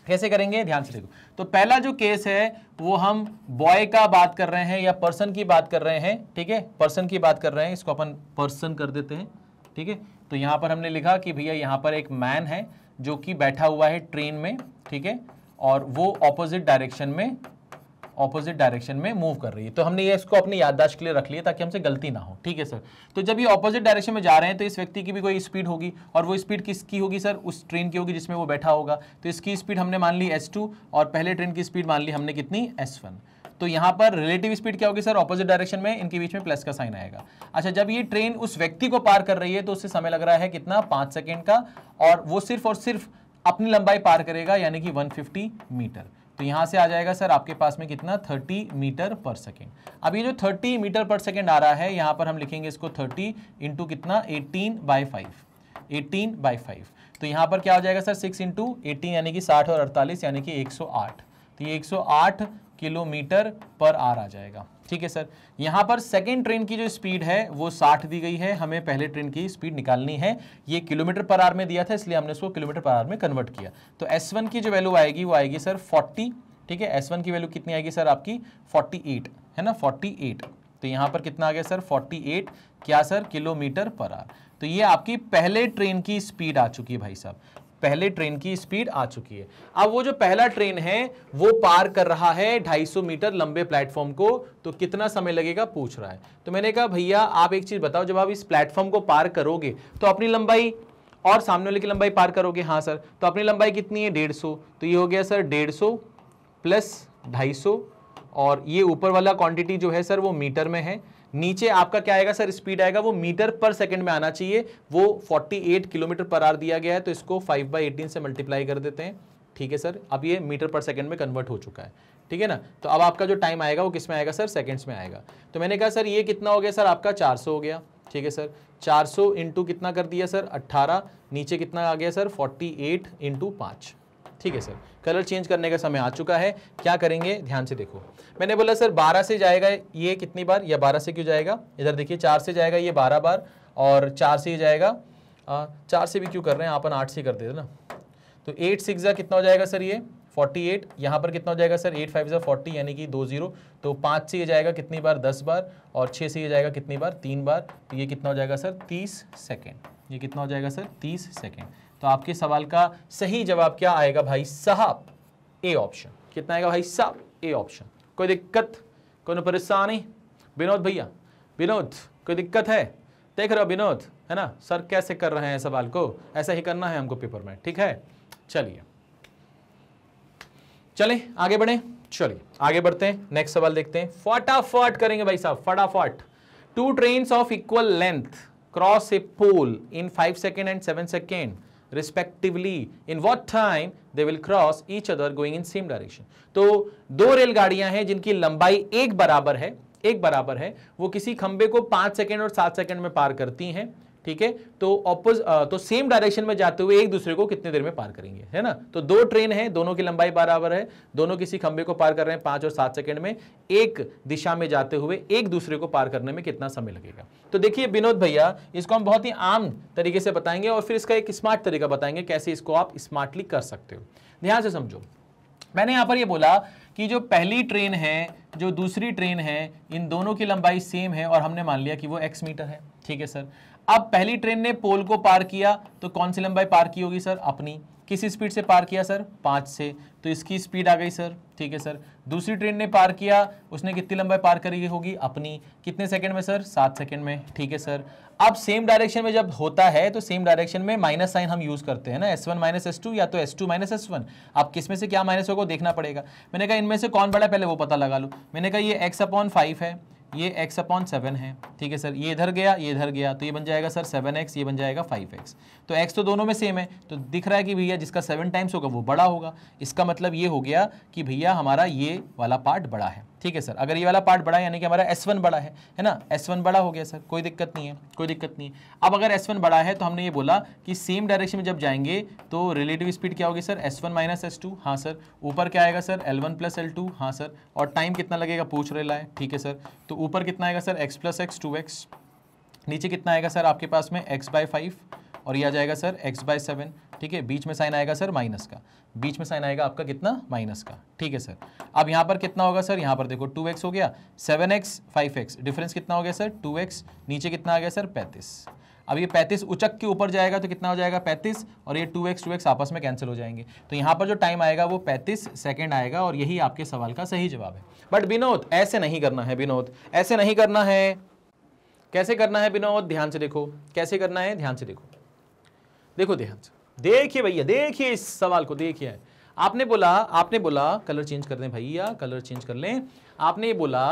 Speaker 1: कैसे करेंगे? ध्यान से देखो। तो पहला जो केस है वो हम बॉय का बात कर रहे हैं या पर्सन की बात कर रहे हैं, ठीक है, पर्सन की बात कर रहे हैं। इसको अपन पर्सन कर देते हैं, ठीक है। तो यहां पर हमने लिखा कि भैया यहां पर एक मैन है जो कि बैठा हुआ है ट्रेन में, ठीक है, और वो ऑपोजिट डायरेक्शन में मूव कर रही है। तो हमने ये इसको अपनी याददाश्त के लिए रख लिया ताकि हमसे गलती ना हो, ठीक है सर। तो जब ये ऑपोजिट डायरेक्शन में जा रहे हैं तो इस व्यक्ति की भी कोई स्पीड होगी, और वो स्पीड किसकी होगी सर? उस ट्रेन की होगी जिसमें वो बैठा होगा। तो इसकी स्पीड हमने मान ली S2 और पहले ट्रेन की स्पीड मान ली हमने कितनी? S1। तो यहाँ पर रिलेटिव स्पीड क्या होगी सर? ऑपोजिट डायरेक्शन में इनके बीच में प्लस का साइन आएगा। अच्छा, जब ये ट्रेन उस व्यक्ति को पार कर रही है तो उससे समय लग रहा है कितना? 5 सेकेंड का, और वो सिर्फ और सिर्फ अपनी लंबाई पार करेगा यानी कि 150 मीटर। तो यहां से आ जाएगा सर आपके पास में कितना? 30 मीटर पर सेकेंड। अब ये जो 30 मीटर पर सेकेंड आ रहा है यहां पर हम लिखेंगे इसको 30 इंटू कितना? 18/5, 18/5। तो यहां पर क्या हो जाएगा सर? 6 इंटू 18 यानी कि 60 और 48 यानी कि 108। तो ये 108 किलोमीटर पर आवर आ जाएगा, ठीक है सर। यहां पर सेकेंड ट्रेन की जो स्पीड है वो 60 दी गई है, हमें पहले ट्रेन की स्पीड निकालनी है। ये किलोमीटर पर आवर में दिया था इसलिए हमने इसको किलोमीटर पर आवर में कन्वर्ट किया। तो S1 की जो वैल्यू आएगी वो आएगी सर 40, ठीक है। S1 की वैल्यू कितनी आएगी सर? आपकी 48 है ना, 48। तो यहां पर कितना आ गया सर? 48 क्या सर? Kilometre per our. तो ये आपकी पहले ट्रेन की स्पीड आ चुकी है भाई साहब। पहले ट्रेन की स्पीड आ चुकी है। अब वो जो पहला ट्रेन है वो पार कर रहा है 250 मीटर लंबे प्लेटफॉर्म को, तो कितना समय लगेगा पूछ रहा है। तो मैंने कहा भैया आप एक चीज बताओ, जब आप इस प्लेटफॉर्म को पार करोगे तो अपनी लंबाई और सामने वाले की लंबाई पार करोगे। हाँ सर, तो अपनी लंबाई कितनी है 150, तो ये हो गया सर 150 प्लस 250, और ये ऊपर वाला क्वांटिटी जो है सर वो मीटर में है। नीचे आपका क्या आएगा सर, स्पीड आएगा वो मीटर पर सेकंड में आना चाहिए, वो 48 किलोमीटर पर आवर दिया गया है, तो इसको 5/18 से मल्टीप्लाई कर देते हैं। ठीक है सर, अब ये मीटर पर सेकंड में कन्वर्ट हो चुका है, ठीक है ना। तो अब आपका जो टाइम आएगा वो किस में आएगा सर, सेकंड्स में आएगा। तो मैंने कहा सर ये कितना हो गया सर, आपका 400 हो गया। ठीक है सर, 400 इंटू कितना कर दिया सर 18, नीचे कितना आ गया सर 48 इंटू 5। ठीक है सर, कलर चेंज करने का समय आ चुका है। क्या करेंगे ध्यान से देखो, मैंने बोला सर 12 से जाएगा ये कितनी बार, या 12 से क्यों जाएगा, इधर देखिए 4 से जाएगा ये 12 बार, और 4 से ये जाएगा 4 से भी क्यों कर रहे हैं, अपन 8 से कर देते ना। तो 8 6 कितना हो जाएगा सर ये 48, यहाँ पर कितना हो जाएगा सर 8 5 40, यानी कि 20। तो 5 से ये जाएगा कितनी बार 10 बार, और 6 से ये जाएगा कितनी बार 3 बार, तो ये कितना हो जाएगा सर 30 सेकेंड। ये कितना हो जाएगा सर 30 सेकेंड। तो आपके सवाल का सही जवाब क्या आएगा भाई साहब, ए ऑप्शन। कितना आएगा भाई साहब, ए ऑप्शन। कोई दिक्कत, कोई परेशानी विनोद भैया, विनोद कोई दिक्कत है, देख रहे हो विनोद है ना, सर कैसे कर रहे हैं सवाल को, ऐसा ही करना है हमको पेपर में, ठीक है। चलिए चलें आगे बढ़ें, चलिए आगे बढ़ते हैं, नेक्स्ट सवाल देखते हैं, फटाफट करेंगे भाई साहब फटाफट। 2 trains of equal length cross a pole in 5 second and 7 second respectively in what time they will cross each other going in same direction। तो 2 रेलगाड़ियां हैं जिनकी लंबाई एक बराबर है, वो किसी खंबे को 5 सेकेंड और 7 सेकेंड में पार करती हैं। ठीक है, तो सेम डायरेक्शन में जाते हुए एक दूसरे को कितने देर में पार करेंगे, है ना। तो 2 ट्रेन है, दोनों की लंबाई बराबर है, दोनों किसी खंबे को पार कर रहे हैं 5 और 7 सेकंड में, एक दिशा में जाते हुए एक दूसरे को पार करने में कितना समय लगेगा। तो देखिए विनोद भैया, इसको हम बहुत ही आम तरीके से बताएंगे और फिर इसका एक स्मार्ट तरीका बताएंगे कैसे इसको आप स्मार्टली कर सकते हो। ध्यान से समझो, मैंने यहां पर यह बोला कि जो पहली ट्रेन है, जो दूसरी ट्रेन है, इन दोनों की लंबाई सेम है और हमने मान लिया कि वो x मीटर है। ठीक है सर, अब पहली ट्रेन ने पोल को पार किया तो कौन सी लंबाई पार की होगी सर, अपनी। किस स्पीड से पार किया सर, 5 से, तो इसकी स्पीड आ गई सर। ठीक है सर, दूसरी ट्रेन ने पार किया, उसने कितनी लंबाई पार करी होगी अपनी, कितने सेकंड में सर, 7 सेकंड में। ठीक है सर, अब सेम डायरेक्शन में जब होता है तो सेम डायरेक्शन में माइनस साइन हम यूज करते हैं ना, S1 माइनस S2 या तो S2 माइनस S1। अब किस में से क्या माइनस होगा देखना पड़ेगा। मैंने कहा इनमें से कौन बड़ा है पहले वो पता लगा लो। मैंने कहा ये x/5 है, ये x/7 है। ठीक है सर, ये इधर गया, ये इधर गया, तो ये बन जाएगा सर 7x, ये बन जाएगा 5x। तो x तो दोनों में सेम है, तो दिख रहा है कि भैया जिसका 7 टाइम्स होगा वो बड़ा होगा। इसका मतलब ये हो गया कि भैया हमारा ये वाला पार्ट बड़ा है। ठीक है सर, अगर ये वाला पार्ट बड़ा है यानी कि हमारा S1 बड़ा है ना, S1 बड़ा हो गया सर, कोई दिक्कत नहीं है, कोई दिक्कत नहीं है। अब अगर S1 बड़ा है तो हमने ये बोला कि सेम डायरेक्शन में जब जाएंगे तो रिलेटिव स्पीड क्या होगी सर, S1 माइनस S2। हाँ सर, ऊपर क्या आएगा सर, L1 प्लस L2। हाँ सर, और टाइम कितना लगेगा पूछ रहा है। ठीक है सर, तो ऊपर कितना आएगा sir x plus x 2x, नीचे कितना आएगा सर आपके पास में x/5, और ये आ जाएगा सर x/7। ठीक है, बीच में साइन आएगा सर माइनस का, बीच में साइन आएगा आपका कितना, माइनस का। ठीक है सर, अब यहाँ पर कितना होगा सर, यहाँ पर देखो 2x हो गया, 7x 5x, डिफरेंस कितना हो गया सर 2x, नीचे कितना आ गया सर 35। अब ये 35 उचक के ऊपर जाएगा तो कितना हो जाएगा 35, और ये 2x आपस में कैंसिल हो जाएंगे। तो यहाँ पर जो टाइम आएगा वो 35 सेकेंड आएगा, और यही आपके सवाल का सही जवाब है। बट विनोद ऐसे नहीं करना है, विनोद ऐसे नहीं करना है। कैसे करना है विनोद, ध्यान से देखो कैसे करना है, ध्यान से देखो, देखो ध्यान से देखिए भैया, देखिए इस सवाल को देखिए। आपने बोला कलर चेंज कर दें भैया, कलर चेंज कर लें। आपने बोला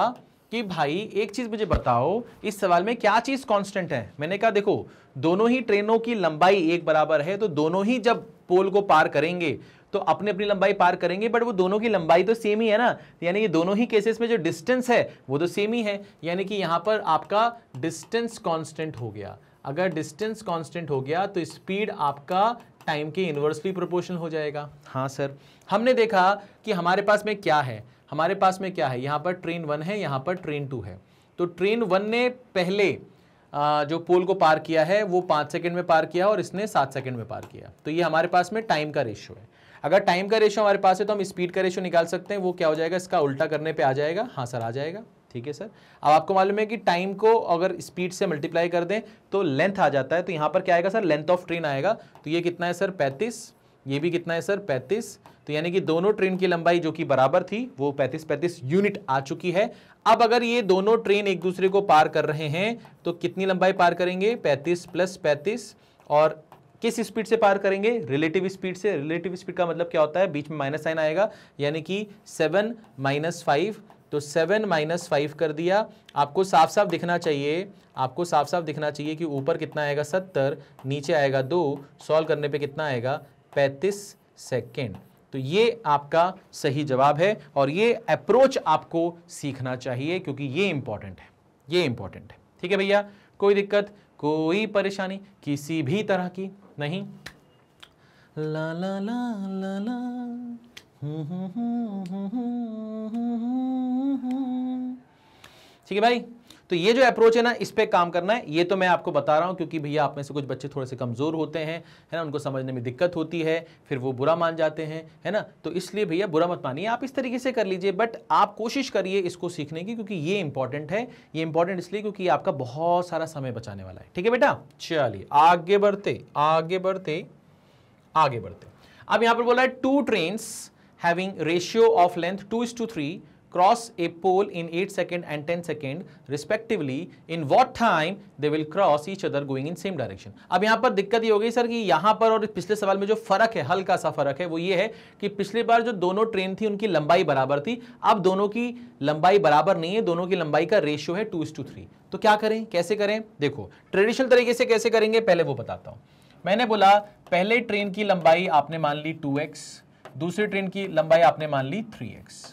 Speaker 1: कि भाई एक चीज मुझे बताओ, इस सवाल में क्या चीज कांस्टेंट है। मैंने कहा देखो दोनों ही ट्रेनों की लंबाई एक बराबर है, तो दोनों ही जब पोल को पार करेंगे तो अपनी अपनी लंबाई पार करेंगे, बट वो दोनों की लंबाई तो सेम ही है ना, यानी कि दोनों ही केसेस में जो डिस्टेंस है वो तो सेम ही है, यानी कि यहां पर आपका डिस्टेंस कांस्टेंट हो गया। अगर डिस्टेंस कांस्टेंट हो गया तो स्पीड आपका टाइम के इनवर्सली प्रोपोर्शनल हो जाएगा। हाँ सर, हमने देखा कि हमारे पास में क्या है, हमारे पास में क्या है, यहाँ पर ट्रेन 1 है, यहाँ पर ट्रेन 2 है। तो ट्रेन 1 ने पहले जो पोल को पार किया है वो 5 सेकंड में पार किया और इसने 7 सेकंड में पार किया। तो ये हमारे पास में टाइम का रेशियो है। अगर टाइम का रेशियो हमारे पास है तो हम स्पीड का रेशियो निकाल सकते हैं, वो क्या हो जाएगा, इसका उल्टा करने पे आ जाएगा। हाँ सर आ जाएगा, ठीक है सर। अब आपको मालूम है कि टाइम को अगर स्पीड से मल्टीप्लाई कर दें तो लेंथ आ जाता है, तो यहां पर क्या आएगा सर, लेंथ ऑफ ट्रेन आएगा। तो ये कितना है सर 35, ये भी कितना है सर 35, तो यानी कि दोनों ट्रेन की लंबाई जो कि बराबर थी वो 35 यूनिट आ चुकी है। अब अगर ये दोनों ट्रेन एक दूसरे को पार कर रहे हैं तो कितनी लंबाई पार करेंगे, 35 + 35, और किस स्पीड से पार करेंगे, रिलेटिव स्पीड से। रिलेटिव स्पीड का मतलब क्या होता है, बीच में माइनस साइन आएगा, यानी कि 7 - 5, तो 7 - 5 कर दिया। आपको साफ साफ दिखना चाहिए, आपको साफ साफ दिखना चाहिए कि ऊपर कितना आएगा 70, नीचे आएगा 2, सॉल्व करने पे कितना आएगा 35 सेकेंड। तो ये आपका सही जवाब है और ये अप्रोच आपको सीखना चाहिए क्योंकि ये इंपॉर्टेंट है, ये इंपॉर्टेंट है। ठीक है भैया, कोई दिक्कत, कोई परेशानी किसी भी तरह की नहीं। ला ला ला ला ला ठीक है भाई, तो ये जो अप्रोच है ना, इस पे काम करना है। ये तो मैं आपको बता रहा हूं क्योंकि भैया आप में से कुछ बच्चे थोड़े से कमजोर होते हैं, है ना, उनको समझने में दिक्कत होती है, फिर वो बुरा मान जाते हैं, है ना। तो इसलिए भैया बुरा मत मानिए, आप इस तरीके से कर लीजिए, बट आप कोशिश करिए इसको सीखने की क्योंकि ये इंपॉर्टेंट है। ये इंपॉर्टेंट इसलिए क्योंकि आपका बहुत सारा समय बचाने वाला है। ठीक है बेटा, चलिए आगे बढ़ते आगे बढ़ते आगे बढ़ते। अब यहां पर बोला है 2 trains having ratio of length 2:3 cross a pole in 8 seconds and 10 seconds respectively, in what time they will cross each other going in same direction। अब यहां पर दिक्कत ये हो गई सर कि यहां पर और पिछले सवाल में जो फर्क है, हल्का सा फर्क है, वो ये है कि पिछली बार जो दोनों ट्रेन थी उनकी लंबाई बराबर थी, अब दोनों की लंबाई बराबर नहीं है, दोनों की लंबाई का रेशियो है 2:3। तो क्या करें, कैसे करें, देखो ट्रेडिशनल तरीके से कैसे करेंगे पहले वो बताता हूं। मैंने बोला पहले ट्रेन की लंबाई आपने मान ली 2x, दूसरी ट्रेन की लंबाई आपने मान ली 3x।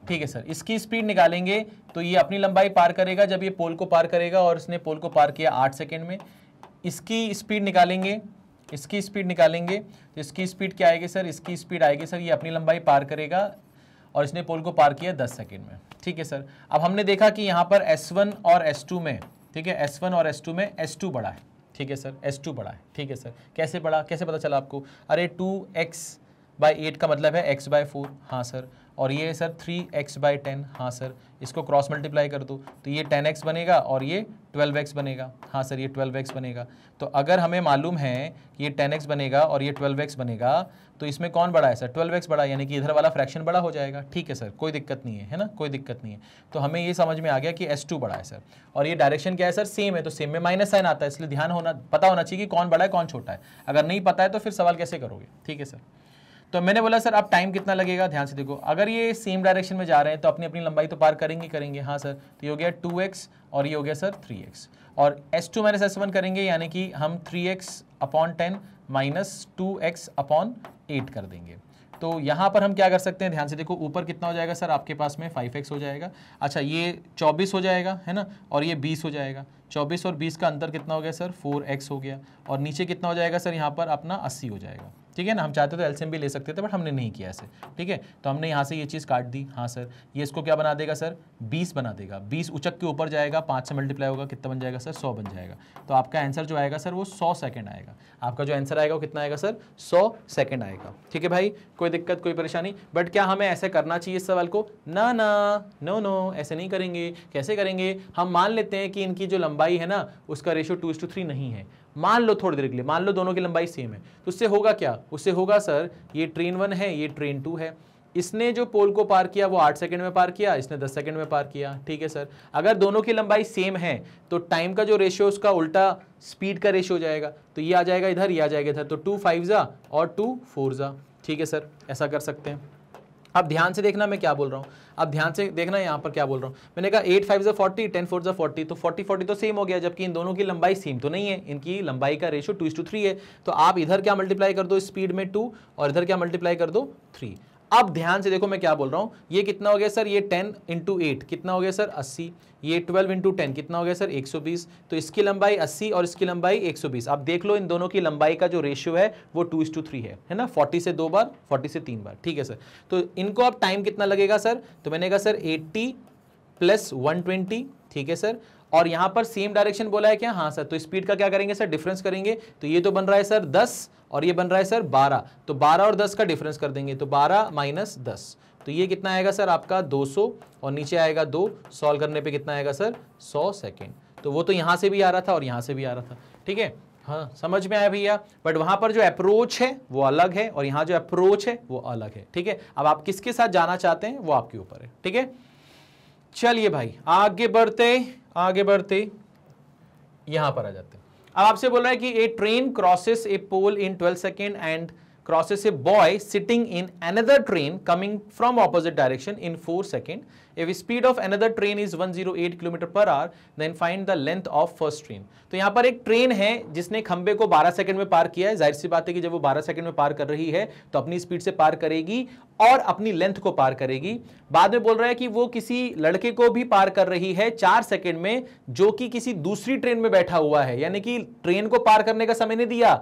Speaker 1: ठीक है सर, इसकी स्पीड निकालेंगे तो ये अपनी लंबाई पार करेगा जब ये पोल को पार करेगा, और इसने पोल को पार किया 8 सेकेंड में। इसकी स्पीड निकालेंगे, इसकी स्पीड निकालेंगे तो इसकी स्पीड क्या आएगी सर, इसकी स्पीड आएगी सर, ये अपनी लंबाई पार करेगा और इसने पोल को पार किया 10 सेकेंड में। ठीक है सर, अब हमने देखा कि यहाँ पर S1 और S2 में, ठीक है, S1 और S2 में S2 बड़ा है। ठीक है सर, S2 बड़ा है। ठीक है सर, कैसे बड़ा, कैसे पता चला आपको, अरे 2x/8 का मतलब है x/4, हाँ सर, और ये सर 3x/10, हाँ सर, इसको क्रॉस मल्टीप्लाई कर दो तो ये 10x बनेगा और ये 12x बनेगा, हाँ सर, ये 12x बनेगा। तो अगर हमें मालूम है कि ये 10x बनेगा और ये 12x बनेगा तो इसमें कौन बड़ा है सर, 12x बड़ा, यानी कि इधर वाला फ्रैक्शन बड़ा हो जाएगा। ठीक है सर, कोई दिक्कत नहीं है ना, कोई दिक्कत नहीं है। तो हमें ये समझ में आ गया कि S2 बड़ा है सर, और ये डायरेक्शन क्या है सर, सेम है, तो सेम में माइनस साइन आता है, इसलिए ध्यान होना, पता होना चाहिए कि कौन बड़ा है कौन छोटा है। अगर नहीं पता है तो फिर सवाल कैसे करोगे। ठीक है सर, तो मैंने बोला सर अब टाइम कितना लगेगा, ध्यान से देखो, अगर ये सेम डायरेक्शन में जा रहे हैं तो अपनी अपनी लंबाई तो पार करेंगे, हाँ सर, तो ये हो गया 2x और ये हो गया सर 3x, और S2 - S1 करेंगे यानी कि हम 3x/10 - 2x/8 कर देंगे। तो यहाँ पर हम क्या कर सकते हैं, ध्यान से देखो, ऊपर कितना हो जाएगा सर आपके पास में 5x हो जाएगा, अच्छा ये 24 हो जाएगा, है ना, और ये 20 हो जाएगा। 24 और 20 का अंतर कितना हो गया सर, 4x हो गया, और नीचे कितना हो जाएगा सर, यहाँ पर अपना 80 हो जाएगा। ठीक है ना, हम चाहते तो एलसीएम भी ले सकते थे बट हमने नहीं किया ऐसे। ठीक है, तो हमने यहाँ से ये चीज़ काट दी, हाँ सर, ये इसको क्या बना देगा सर, 20 बना देगा, 20 उचक के ऊपर जाएगा, 5 से मल्टीप्लाई होगा, कितना बन जाएगा सर, 100 बन जाएगा। तो आपका आंसर जो आएगा सर वो 100 सेकंड आएगा, आपका जो आंसर आएगा वो कितना आएगा सर, 100 सेकंड आएगा। ठीक है भाई, कोई दिक्कत कोई परेशानी, बट क्या हमें ऐसे करना चाहिए इस सवाल को, ना ना, नो, ऐसे नहीं करेंगे। कैसे करेंगे, हम मान लेते हैं कि इनकी जो लंबाई है ना उसका रेशियो 2:3 नहीं है, मान लो थोड़ी देर के लिए, मान लो दोनों की लंबाई सेम है, तो उससे होगा क्या, उससे होगा सर ये ट्रेन 1 है, ये ट्रेन 2 है, इसने जो पोल को पार किया वो 8 सेकंड में पार किया, इसने 10 सेकंड में पार किया। ठीक है सर, अगर दोनों की लंबाई सेम है तो टाइम का जो रेशियो उसका उल्टा स्पीड का रेशियो हो जाएगा, तो ये आ जाएगा इधर, ये आ जाएगा इधर, तो 2 5 और 2 4। ठीक है सर, ऐसा कर सकते हैं। अब ध्यान से देखना मैं क्या बोल रहा हूँ, अब ध्यान से देखना यहाँ पर क्या बोल रहा हूँ। मैंने कहा 8 5 40, 10 4 40, तो 40 तो सेम हो गया, जबकि इन दोनों की लंबाई सेम तो नहीं है, इनकी लंबाई का रेशियो 2:3 है। तो आप इधर क्या मल्टीप्लाई कर दो स्पीड में 2 और इधर क्या मल्टीप्लाई कर दो 3। अब ध्यान से देखो मैं क्या बोल रहा हूँ, ये कितना हो गया सर, ये 10 × 8 कितना हो गया सर 80, ये 12 × 10 कितना हो गया सर 120, तो इसकी लंबाई 80 और इसकी लंबाई 120। आप देख लो इन दोनों की लंबाई का जो रेशियो है वो 2:3 है ना, 40 से 2 बार, 40 से 3 बार। ठीक है सर, तो इनको अब टाइम कितना लगेगा सर, तो मैंने कहा सर 80 + 120, ठीक है सर, और यहां पर सेम डायरेक्शन बोला है क्या? हाँ सर। तो स्पीड का क्या करेंगे सर? डिफरेंस करेंगे। तो ये तो बन रहा है सर 10 और ये बन रहा है सर 12, तो 12 और 10 का डिफरेंस कर देंगे, तो 12 माइनस 10, तो ये कितना आएगा सर आपका 200 और नीचे आएगा 2, सॉल्व करने पे कितना आएगा सर 100 सेकेंड। तो वो तो यहां से भी आ रहा था और यहां से भी आ रहा था, ठीक है। हाँ समझ में आया भैया। बट वहां पर जो अप्रोच है वो अलग है और यहां जो अप्रोच है वो अलग है, ठीक है। अब आप किसके साथ जाना चाहते हैं वो आपके ऊपर है, ठीक है। चलिए भाई आगे बढ़ते यहां पर आ जाते हैं। अब आपसे बोल रहा है कि a train crosses a pole in 12 second and crosses a boy sitting in another train coming from opposite direction in 4 seconds. If speed of another train is 108 km per hour, then find the length of first train. तो यहां पर एक train है जिसने खंबे को 12 second में पार किया है। जाहिर सी बात है कि जब वो 12 सेकंड में पार कर रही है तो अपनी स्पीड से पार करेगी और अपनी लेंथ को पार करेगी। बाद में बोल रहा है कि वो किसी लड़के को भी पार कर रही है 4 सेकंड में जो कि किसी दूसरी ट्रेन में बैठा हुआ है, यानी कि ट्रेन को पार करने का समय नहीं दिया,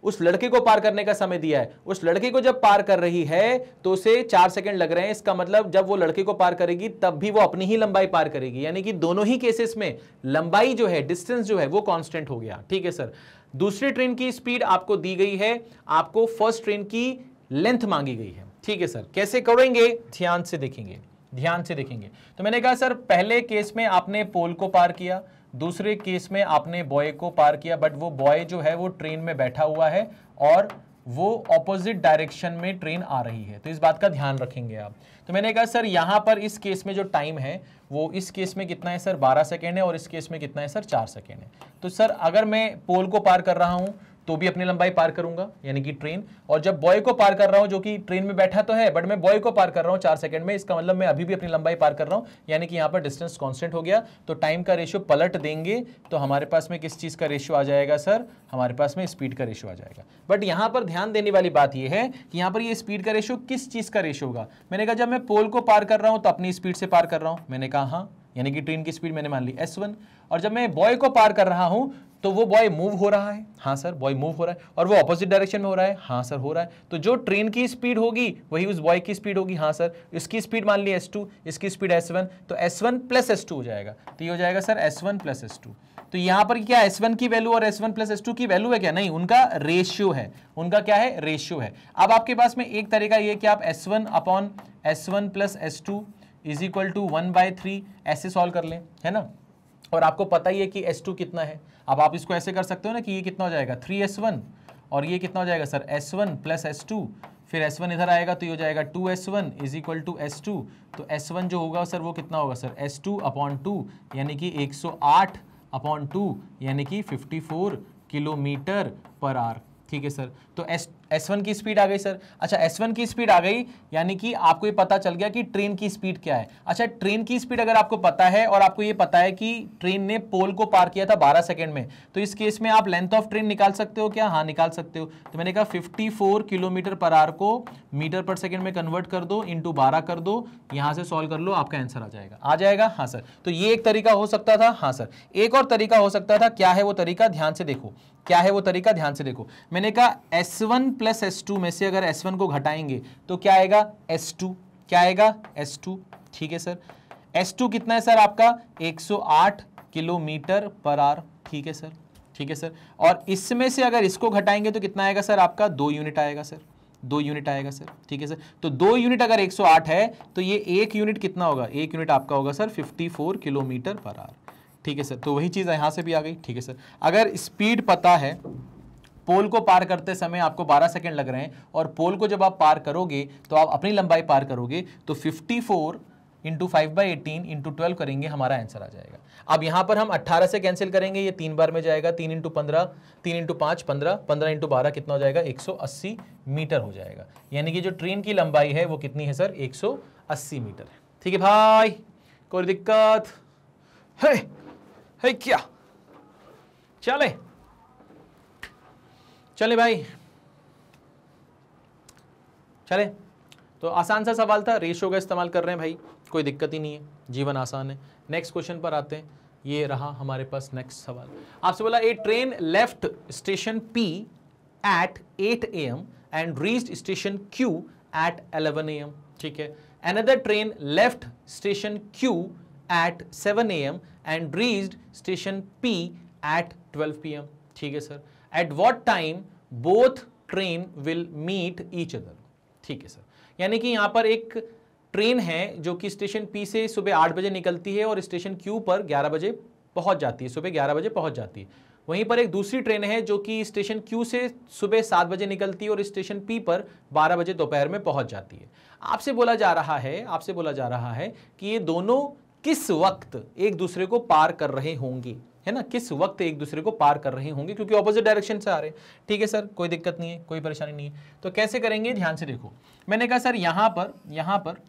Speaker 1: उस लड़के को पार करने का समय दिया है। उस लड़के को जब पार कर रही है तो उसे 4 सेकंड लग रहे हैं। इसका मतलब जब वो लड़के को पार करेगी तब भी वो अपनी ही लंबाई पार करेगी, यानी कि दोनों ही केसेस में लंबाई जो है, डिस्टेंस जो है वो कांस्टेंट हो गया, ठीक है सर। दूसरी ट्रेन की स्पीड आपको दी गई है, आपको फर्स्ट ट्रेन की लेंथ मांगी गई है, ठीक है सर। कैसे करेंगे ध्यान से देखेंगे। तो मैंने कहा सर पहले केस में आपने पोल को पार किया, दूसरे केस में आपने बॉय को पार किया, बट वो बॉय जो है वो ट्रेन में बैठा हुआ है और वो ऑपोजिट डायरेक्शन में ट्रेन आ रही है, तो इस बात का ध्यान रखेंगे आप। तो मैंने कहा सर यहां पर इस केस में जो टाइम है वो इस केस में कितना है सर 12 सेकेंड है और इस केस में कितना है सर 4 सेकेंड है। तो सर अगर मैं पोल को पार कर रहा हूं तो भी अपनी लंबाई पार करूंगा, यानी कि ट्रेन, और जब बॉय को पार कर रहा हूं जो कि ट्रेन में बैठा तो है बट मैं बॉय को पार कर रहा हूं 4 सेकंड में, इसका मतलब मैं अभी भी अपनी लंबाई पार कर रहा हूं, यानी कि यहां पर डिस्टेंस कांस्टेंट हो गया। तो टाइम का रेशियो पलट देंगे तो हमारे पास में किस चीज का रेशियो आ जाएगा सर? हमारे पास में स्पीड का रेशियो आ जाएगा। बट यहां पर ध्यान देने वाली बात यह है कि यहां पर ये स्पीड का रेशियो किस चीज का रेशियो होगा? मैंने कहा जब मैं पोल को पार कर रहा हूं तो अपनी स्पीड से पार कर रहा हूं, मैंने कहा हाँ, यानी कि ट्रेन की स्पीड मैंने मान ली s1, और जब मैं बॉय को पार कर रहा हूं तो वो बॉय मूव हो रहा है, हाँ सर बॉय मूव हो रहा है, और वो ऑपोजिट डायरेक्शन में हो रहा है, हाँ सर हो रहा है। तो जो ट्रेन की स्पीड होगी वही उस बॉय की स्पीड होगी, हाँ सर। इसकी स्पीड मान ली s2, इसकी स्पीड s1, तो s1 प्लस s2 हो जाएगा, तो ये हो जाएगा सर s1 प्लस s2। तो यहां पर क्या s1 की वैल्यू और s1 प्लस s2 की वैल्यू है क्या? नहीं, उनका रेशियो है, उनका क्या है? रेशियो है। अब आपके पास में एक तरीका ये कि आप s1 upon s1 plus s2 is equal to 1/3 ऐसे सॉल्व कर लें, है ना। और आपको पता ही है कि s2 कितना है। अब आप इसको ऐसे कर सकते हो ना कि ये कितना हो जाएगा 3s1 और ये कितना हो जाएगा सर s1 प्लस s2, फिर s1 इधर आएगा तो ये हो जाएगा 2s1 is equal to s2। तो s1 जो होगा सर वो कितना होगा सर s2 अपॉन 2, यानी कि 108 अपॉन 2, यानी कि 54 किलोमीटर पर आवर, ठीक है सर। तो S1 की स्पीड आ गई सर। अच्छा S1 की स्पीड आ गई, यानी कि आपको ये पता चल गया कि ट्रेन की स्पीड क्या है। अच्छा ट्रेन की स्पीड अगर आपको पता है और आपको ये पता है कि ट्रेन ने पोल को पार किया था 12 सेकंड में, तो इस केस में आप लेंथ ऑफ ट्रेन निकाल सकते हो क्या? हाँ निकाल सकते हो। तो मैंने कहा 54 किलोमीटर पर आवर को मीटर पर सेकेंड में कन्वर्ट कर दो, इंटू 12 कर दो, यहां से सॉल्व कर लो, आपका आंसर आ जाएगा। आ जाएगा? हाँ सर। तो ये एक तरीका हो सकता था। हाँ सर एक और तरीका हो सकता था। क्या है वो तरीका? ध्यान से देखो, क्या है वो तरीका? ध्यान से देखो। मैंने कहा S1 प्लस S2 में से अगर S1 को घटाएंगे तो क्या आएगा? S2। क्या आएगा? S2, ठीक है सर। S2 कितना है सर आपका? 108 किलोमीटर पर आवर, ठीक है सर, ठीक है सर। और इसमें से अगर इसको घटाएंगे तो कितना आएगा सर आपका? 2 यूनिट आएगा सर, 2 यूनिट आएगा सर, ठीक है सर। तो 2 यूनिट अगर 108 है तो ये 1 यूनिट कितना होगा? 1 यूनिट आपका होगा सर 54 किलोमीटर पर आवर, ठीक है सर। तो वही चीज़ यहाँ से भी आ गई, ठीक है सर। अगर स्पीड पता है, पोल को पार करते समय आपको 12 सेकंड लग रहे हैं और पोल को जब आप पार करोगे तो आप अपनी लंबाई पार करोगे, तो 54 इंटू 5/18 इंटू 12 करेंगे, हमारा आंसर आ जाएगा। अब यहाँ पर हम 18 से कैंसिल करेंगे, ये 3 बार में जाएगा, 3 इंटू 15, 3 इंटू 5 15, 15 इंटू 12 कितना हो जाएगा? 180 मीटर हो जाएगा। यानी कि जो ट्रेन की लंबाई है वो कितनी है सर? 180 मीटर है, ठीक है भाई। कोई दिक्कत है क्या? चले भाई, चले। तो आसान सा सवाल था, रेशियो का इस्तेमाल कर रहे हैं भाई, कोई दिक्कत ही नहीं है, जीवन आसान है। नेक्स्ट क्वेश्चन पर आते हैं। ये रहा हमारे पास नेक्स्ट सवाल। आपसे बोला a train left station P at 8 AM and reached station Q at 11 AM, ठीक है। Another train left station Q at 7 AM and reached station P at 12 PM। ठीक है sir. At what time both train will meet each other. ठीक है sir. यानी कि यहां पर एक ट्रेन है जो कि स्टेशन P से सुबह 8 बजे निकलती है और स्टेशन Q पर 11 बजे पहुंच जाती है, सुबह 11 बजे पहुंच जाती है। वहीं पर एक दूसरी ट्रेन है जो कि स्टेशन Q से सुबह 7 बजे निकलती है और स्टेशन P पर 12 बजे दोपहर में पहुंच जाती है। आपसे बोला जा रहा है कि ये दोनों किस वक्त एक दूसरे को पार कर रहे होंगे, है ना, किस वक्त एक दूसरे को पार कर रहे होंगे, क्योंकि ऑपोजिट डायरेक्शन से आ रहे हैं। ठीक है सर, कोई दिक्कत नहीं है, कोई परेशानी नहीं है। तो कैसे करेंगे, ध्यान से देखो। मैंने कहा सर यहां पर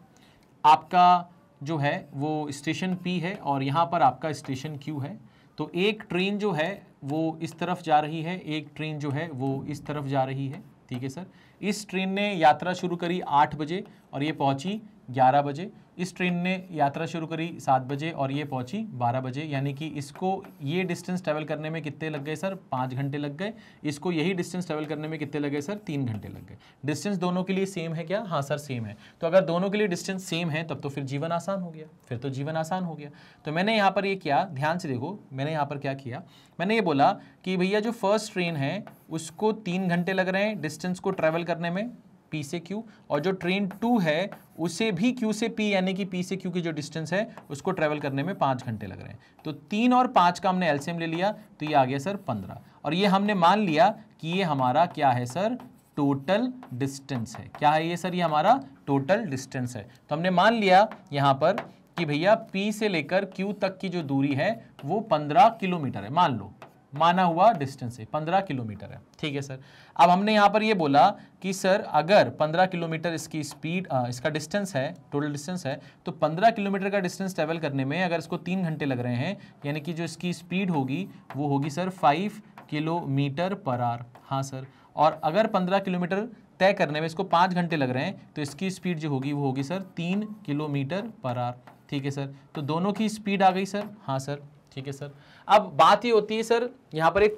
Speaker 1: आपका जो है वो स्टेशन P है और यहां पर आपका स्टेशन Q है। तो एक ट्रेन जो है वो इस तरफ जा रही है, एक ट्रेन जो है वो इस तरफ जा रही है। ठीक है सर। इस ट्रेन ने यात्रा शुरू करी 8 बजे और ये पहुंची 11 बजे। इस ट्रेन ने यात्रा शुरू करी 7 बजे और ये पहुंची 12 बजे। यानी कि इसको ये डिस्टेंस ट्रैवल करने में कितने लग गए सर, 5 घंटे लग गए। इसको यही डिस्टेंस ट्रैवल करने में कितने लग गए सर, 3 घंटे लग गए। डिस्टेंस दोनों के लिए सेम है क्या, हाँ सर सेम है। तो अगर दोनों के लिए डिस्टेंस सेम है तब तो फिर जीवन आसान हो गया, फिर तो जीवन आसान हो गया। तो मैंने यहाँ पर ये किया, ध्यान से देखो, मैंने यहाँ पर क्या किया, मैंने ये बोला कि भैया जो फर्स्ट ट्रेन है उसको 3 घंटे लग रहे हैं डिस्टेंस को ट्रैवल करने में P से Q, और जो ट्रेन 2 है उसे भी Q से P यानी कि P से Q की जो डिस्टेंस है उसको ट्रैवल करने में 5 घंटे लग रहे हैं। तो 3 और 5 का हमने एलसीएम ले लिया तो ये आ गया सर 15। और ये हमने मान लिया कि ये हमारा क्या है सर, टोटल डिस्टेंस है। क्या है ये सर, ये हमारा टोटल डिस्टेंस है। तो हमने मान लिया यहाँ पर कि भैया P से लेकर Q तक की जो दूरी है वो 15 किलोमीटर है। मान लो, माना हुआ डिस्टेंस है 15 किलोमीटर है। ठीक है सर। अब हमने यहाँ पर ये बोला कि सर अगर 15 किलोमीटर इसकी स्पीड, इसका डिस्टेंस है, टोटल डिस्टेंस है, तो 15 किलोमीटर का डिस्टेंस ट्रैवल करने में अगर इसको 3 घंटे लग रहे हैं, यानी कि जो इसकी स्पीड होगी वो होगी सर 5 किलोमीटर पर आवर। हाँ सर। और अगर 15 किलोमीटर तय करने में इसको 5 घंटे लग रहे हैं तो इसकी स्पीड जो होगी वो होगी सर 3 किलोमीटर पर आवर। ठीक है सर। तो दोनों की स्पीड आ गई सर, हाँ सर। ठीक है सर। अब बात ये होती है सर, यहाँ पर एक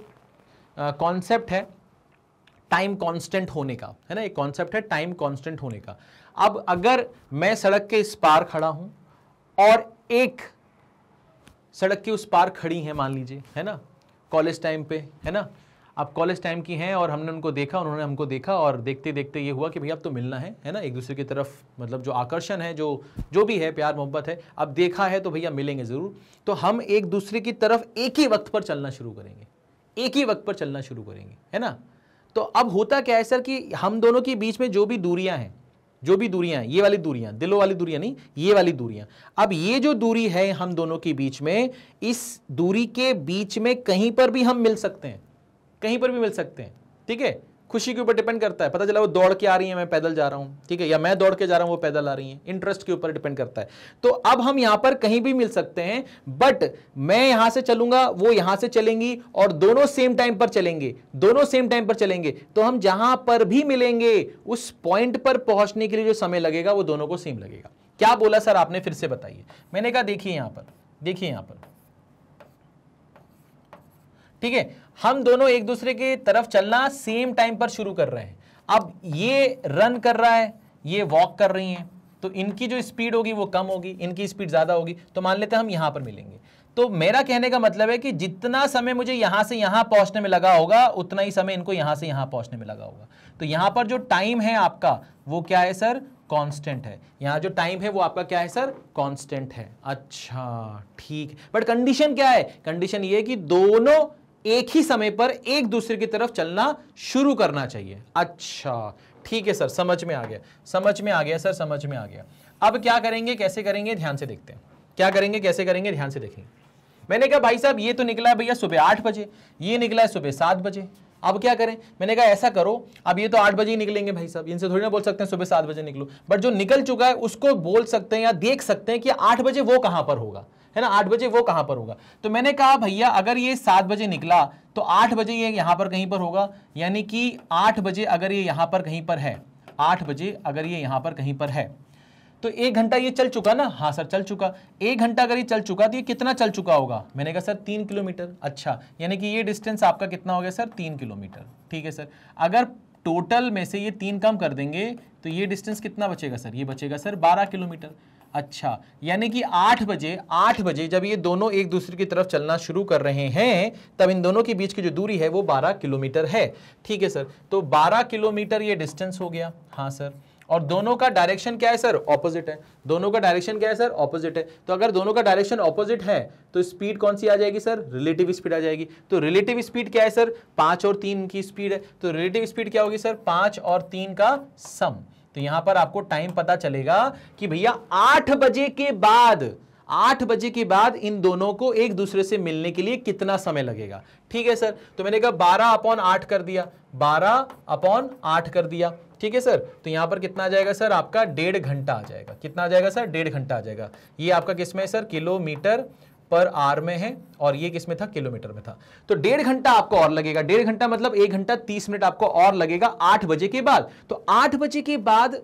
Speaker 1: कॉन्सेप्ट है टाइम कांस्टेंट होने का, है ना, एक कॉन्सेप्ट है टाइम कांस्टेंट होने का। अब अगर मैं सड़क के इस पार खड़ा हूं और एक सड़क के उस पार खड़ी है, मान लीजिए, है ना, कॉलेज टाइम पे, है ना, अब कॉलेज टाइम की हैं और हमने उनको देखा, उन्होंने हमको देखा और देखते देखते ये हुआ कि भैया अब तो मिलना है ना, एक दूसरे की तरफ मतलब जो आकर्षण है, जो भी है, प्यार मोहब्बत है, अब देखा है तो भैया मिलेंगे ज़रूर। तो हम एक दूसरे की तरफ एक ही वक्त पर चलना शुरू करेंगे, एक ही वक्त पर चलना शुरू करेंगे, है ना। तो अब होता क्या है सर कि हम दोनों के बीच में जो भी दूरियां हैं, ये वाली दूरियां, दिलों वाली दूरियां नहीं, ये वाली दूरियां, अब ये जो दूरी है हम दोनों के बीच में, इस दूरी के बीच में कहीं पर भी हम मिल सकते हैं, कहीं पर भी मिल सकते हैं। ठीक है। खुशी के ऊपर डिपेंड करता है, पता चला वो दौड़ के आ रही है, मैं पैदल जा रहा हूं, ठीक है, या मैं दौड़ के जा रहा हूं वो पैदल आ रही हैं, इंटरेस्ट के ऊपर डिपेंड करता है। तो अब हम यहां पर कहीं भी मिल सकते हैं, बट मैं यहां से चलूंगा, वो यहां से चलेंगी और दोनों सेम टाइम पर चलेंगे, दोनों सेम टाइम पर चलेंगे, तो हम जहां पर भी मिलेंगे उस पॉइंट पर पहुंचने के लिए जो समय लगेगा वो दोनों को सेम लगेगा। क्या बोला सर आपने, फिर से बताइए। मैंने कहा देखिए यहां पर, देखिए यहां पर, ठीक है, हम दोनों एक दूसरे की तरफ चलना सेम टाइम पर शुरू कर रहे हैं। अब ये रन कर रहा है, ये वॉक कर रही हैं, तो इनकी जो स्पीड होगी वो कम होगी, इनकी स्पीड ज्यादा होगी, तो मान लेते हैं हम यहां पर मिलेंगे। तो मेरा कहने का मतलब है कि जितना समय मुझे यहां से यहां पहुंचने में लगा होगा उतना ही समय इनको यहां से यहां पहुंचने में लगा होगा। तो यहां पर जो टाइम है आपका वो क्या है सर, कांस्टेंट है। यहां जो टाइम है वो आपका क्या है सर, कांस्टेंट है। अच्छा ठीक, बट कंडीशन क्या है, कंडीशन ये है कि दोनों एक ही समय पर एक दूसरे की तरफ चलना शुरू करना चाहिए। अच्छा ठीक है सर, समझ में आ गया, समझ में आ गया सर, समझ में आ गया। अब क्या करेंगे, कैसे करेंगे, ध्यान से देखते हैं, क्या करेंगे, कैसे करेंगे, ध्यान से देखेंगे। मैंने कहा भाई साहब ये तो निकला है भैया सुबह 8 बजे, ये निकला है सुबह 7 बजे, अब क्या करें। मैंने कहा ऐसा करो, अब ये तो 8 बजे ही निकलेंगे भाई साहब, इनसे थोड़ी ना बोल सकते हैं सुबह 7 बजे निकलो, बट जो निकल चुका है उसको बोल सकते हैं या देख सकते हैं कि 8 बजे वो कहां पर होगा, है ना, 8 बजे वो कहां पर होगा। तो मैंने कहा भैया अगर ये 7 बजे निकला तो 8 बजे ये यहां पर कहीं पर होगा, यानी कि 8 बजे अगर ये यहां पर कहीं पर है, 8 बजे अगर ये यहां पर कहीं पर है तो 1 घंटा ये चल चुका ना, हाँ सर चल चुका। 1 घंटा अगर ये चल चुका तो ये कितना चल चुका होगा, मैंने कहा सर 3 किलोमीटर। अच्छा, यानी कि ये डिस्टेंस आपका कितना हो गया सर, 3 किलोमीटर। ठीक है सर। अगर टोटल में से ये 3 कम कर देंगे तो ये डिस्टेंस कितना बचेगा सर? ये बचेगा सर 12 किलोमीटर। अच्छा, यानी कि 8 बजे जब ये दोनों एक दूसरे की तरफ चलना शुरू कर रहे हैं तब इन दोनों के बीच की जो दूरी है वो 12 किलोमीटर है। ठीक है सर, तो 12 किलोमीटर ये डिस्टेंस हो गया। हाँ सर, और दोनों का डायरेक्शन क्या है सर? ऑपोजिट है। दोनों का डायरेक्शन क्या है सर? ऑपोजिट है। तो अगर दोनों का डायरेक्शन ऑपोजिट है तो स्पीड कौन सी आ जाएगी सर? रिलेटिव स्पीड आ जाएगी। तो रिलेटिव स्पीड क्या है सर? 5 और 3 की स्पीड है। तो रिलेटिव स्पीड क्या होगी सर? 5 और 3 का सम। तो यहां पर आपको टाइम पता चलेगा कि भैया 8 बजे के बाद इन दोनों को एक दूसरे से मिलने के लिए कितना समय लगेगा। ठीक है सर, तो मैंने कहा 12/8 कर दिया, 12/8 कर दिया। ठीक है सर, तो यहां पर कितना आ जाएगा सर? आपका 1.5 घंटा आ जाएगा। कितना आ जाएगा सर? 1.5 घंटा आ जाएगा। ये आपका किसमें है सर? किलोमीटर पर आवर में है, और ये किसमें था? किलोमीटर में था। तो 1.5 घंटा आपको और लगेगा। 1.5 घंटा मतलब 1 घंटा 30 मिनट आपको और लगेगा 8 बजे के बाद। तो 8 बजे के बाद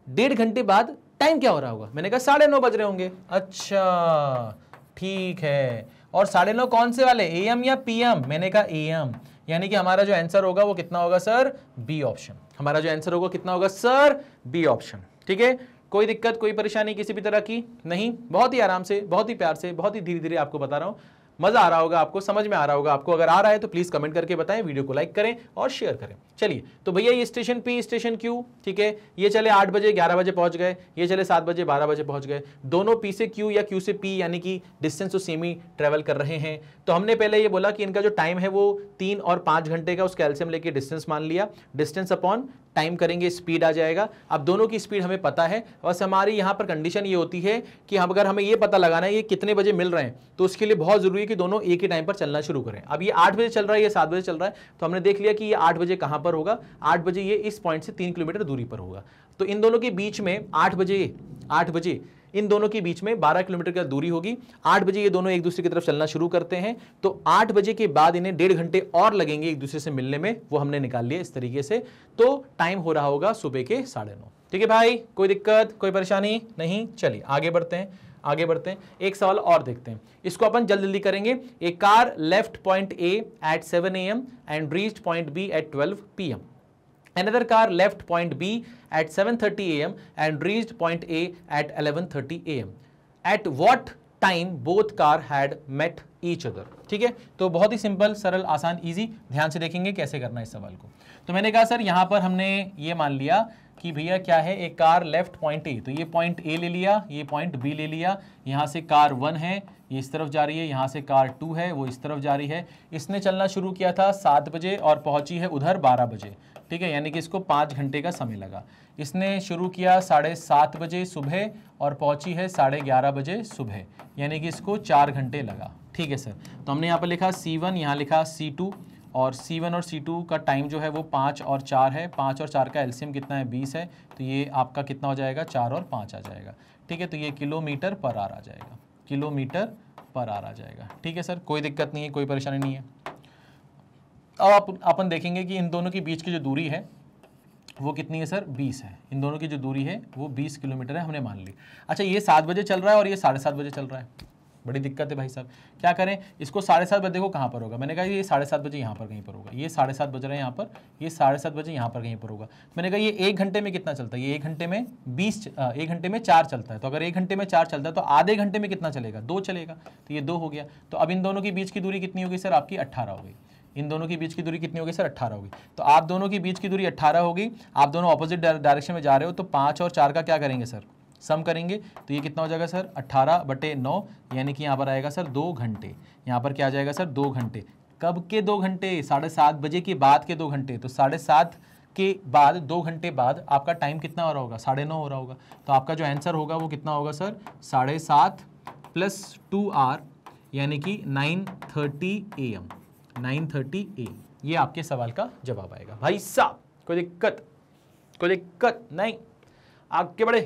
Speaker 1: 1.5 घंटे बाद टाइम क्या हो रहा होगा? मैंने कहा 9:30 बज रहे होंगे। अच्छा ठीक है, और 9:30 कौन से वाले? एएम या पीएम? मैंने कहा एएम, यानी कि हमारा जो आंसर होगा वो कितना होगा सर? B option. हमारा जो आंसर होगा कितना होगा सर? B option. ठीक है, कोई दिक्कत कोई परेशानी किसी भी तरह की नहीं? बहुत ही आराम से, बहुत ही प्यार से, बहुत ही धीरे धीरे आपको बता रहा हूं। मजा आ रहा होगा आपको, समझ में आ रहा होगा आपको। अगर आ रहा है तो प्लीज कमेंट करके बताएं, वीडियो को लाइक करें और शेयर करें। चलिए, तो भैया ये स्टेशन पी, स्टेशन क्यू, ठीक है, ये चले 8 बजे 11 बजे पहुंच गए, ये चले 7 बजे 12 बजे पहुंच गए। दोनों पी से क्यू या क्यू से पी यानी कि डिस्टेंस तो सेम ही ट्रेवल कर रहे हैं। तो हमने पहले ये बोला कि इनका जो टाइम है वो 3 और 5 घंटे का, उसका एलसीएम लेके डिस्टेंस मान लिया, डिस्टेंस अपॉन टाइम करेंगे, स्पीड आ जाएगा। अब दोनों की स्पीड हमें पता है, बस हमारी यहां पर कंडीशन ये होती है कि हम अगर हमें ये पता लगाना है ये कितने बजे मिल रहे हैं, तो उसके लिए बहुत जरूरी है कि दोनों एक ही टाइम पर चलना शुरू करें। अब ये 8 बजे चल रहा है, ये 7 बजे चल रहा है, तो हमने देख लिया कि ये 8 बजे कहां पर होगा? 8 बजे ये इस पॉइंट से 3 किलोमीटर दूरी पर होगा। तो इन दोनों के बीच में 8 बजे इन दोनों के बीच में 12 किलोमीटर की दूरी होगी। 8 बजे ये दोनों एक दूसरे की तरफ चलना शुरू करते हैं, तो 8 बजे के बाद इन्हें 1.5 घंटे और लगेंगे एक दूसरे से मिलने में, वो हमने निकाल लिया इस तरीके से। तो टाइम हो रहा होगा सुबह के 9:30। ठीक है भाई, कोई दिक्कत कोई परेशानी नहीं? चलिए आगे बढ़ते हैं। एक सवाल और देखते हैं, इसको अपन जल्दी करेंगे। A car left point A at 7 AM and reached point B at 12 PM. Another car left point B at 7:30 AM and reached point A at 11:30 AM. At what time both car had met each other? ठीक है, तो बहुत ही simple, सरल, आसान, easy. ध्यान से देखेंगे कैसे करना है इस सवाल को। तो मैंने कहा सर यहां पर हमने ये मान लिया कि भैया क्या है, एक कार लेफ्ट पॉइंट ए, तो ये पॉइंट ए ले लिया, ये पॉइंट बी ले लिया, यहां से कार 1 है, ये इस तरफ जा रही है, यहां से कार 2 है, वो इस तरफ जा रही है। इसने चलना शुरू किया था 7 बजे और पहुंची है उधर 12 बजे। ठीक है, यानी कि इसको 5 घंटे का समय लगा। इसने शुरू किया 7:30 बजे सुबह और पहुंची है 11:30 बजे सुबह, यानी कि इसको 4 घंटे लगा। ठीक है सर, तो हमने यहाँ पर लिखा C1, यहाँ लिखा C2, और C1 और C2 का टाइम जो है वो 5 और 4 है। 5 और 4 का एलसीएम कितना है? 20 है। तो ये आपका कितना हो जाएगा? 4 और 5 आ जाएगा। ठीक है, तो ये किलोमीटर पर आवर आ जाएगा, किलोमीटर पर आवर आ जाएगा। ठीक है सर, कोई दिक्कत नहीं है, कोई परेशानी नहीं है। अब अपन देखेंगे कि इन दोनों के बीच की जो दूरी है वो कितनी है सर? 20 है। इन दोनों की जो दूरी है वो 20 किलोमीटर है, हमने मान ली। अच्छा, ये 7 बजे चल रहा है और ये 7:30 बजे चल रहा है, बड़ी दिक्कत है भाई साहब। क्या करें इसको? 7:30 बजे देखो कहाँ पर होगा। मैंने कहा ये 7:30 बजे यहाँ पर कहीं पर होगा, ये 7:30 बज रहे हैं यहाँ पर, ये 7:30 बजे यहाँ पर कहीं पर होगा। मैंने कहा ये 1 घंटे में कितना चलता है? ये 1 घंटे में 1 घंटे में 4 चलता है। तो अगर 1 घंटे में 4 चलता है तो आधे घंटे में कितना चलेगा? 2 चलेगा। तो ये 2 हो गया। तो अब इन दोनों के बीच की दूरी कितनी होगी सर? आपकी 18 हो गई। इन दोनों के बीच की दूरी कितनी होगी सर? 18 होगी। तो आप दोनों के बीच की दूरी 18 होगी। आप दोनों ऑपोजिट डायरेक्शन में जा रहे हो, तो 5 और 4 का क्या करेंगे सर? सम करेंगे। तो ये कितना हो जाएगा सर? 18/9, यानी कि यहाँ पर आएगा सर 2 घंटे। यहाँ पर क्या आ जाएगा सर? 2 घंटे। कब के 2 घंटे? 7:30 बजे के बाद के 2 घंटे। तो 7:30 के बाद 2 घंटे बाद आपका टाइम कितना हो रहा होगा? 9:30 हो रहा होगा। तो आपका जो आंसर होगा वो कितना होगा सर? 7:30 + 2 आवर, यानी कि 9:30 AM। 9:30 AM, ये आपके सवाल का जवाब आएगा भाई साहब। कोई दिक्कत नहीं, आगे बढ़े।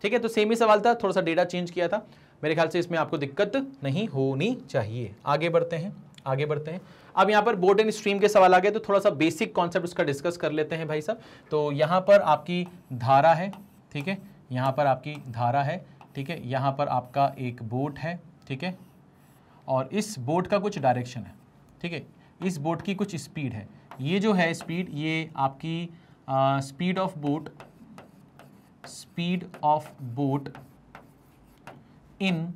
Speaker 1: ठीक है, तो सेम ही सवाल था, थोड़ा सा डेटा चेंज किया था। मेरे ख्याल से इसमें आपको दिक्कत नहीं होनी चाहिए। आगे बढ़ते हैं। अब यहाँ पर बोट एंड स्ट्रीम के सवाल आ गए, तो थोड़ा सा बेसिक कॉन्सेप्ट उसका डिस्कस कर लेते हैं भाई साहब। तो यहाँ पर आपकी धारा है, ठीक है, यहाँ पर आपकी धारा है, ठीक है, यहाँ पर आपका एक बोट है, ठीक है, और इस बोट का कुछ डायरेक्शन है, ठीक है, इस बोट की कुछ स्पीड है। ये जो है स्पीड, ये आपकी speed of boat in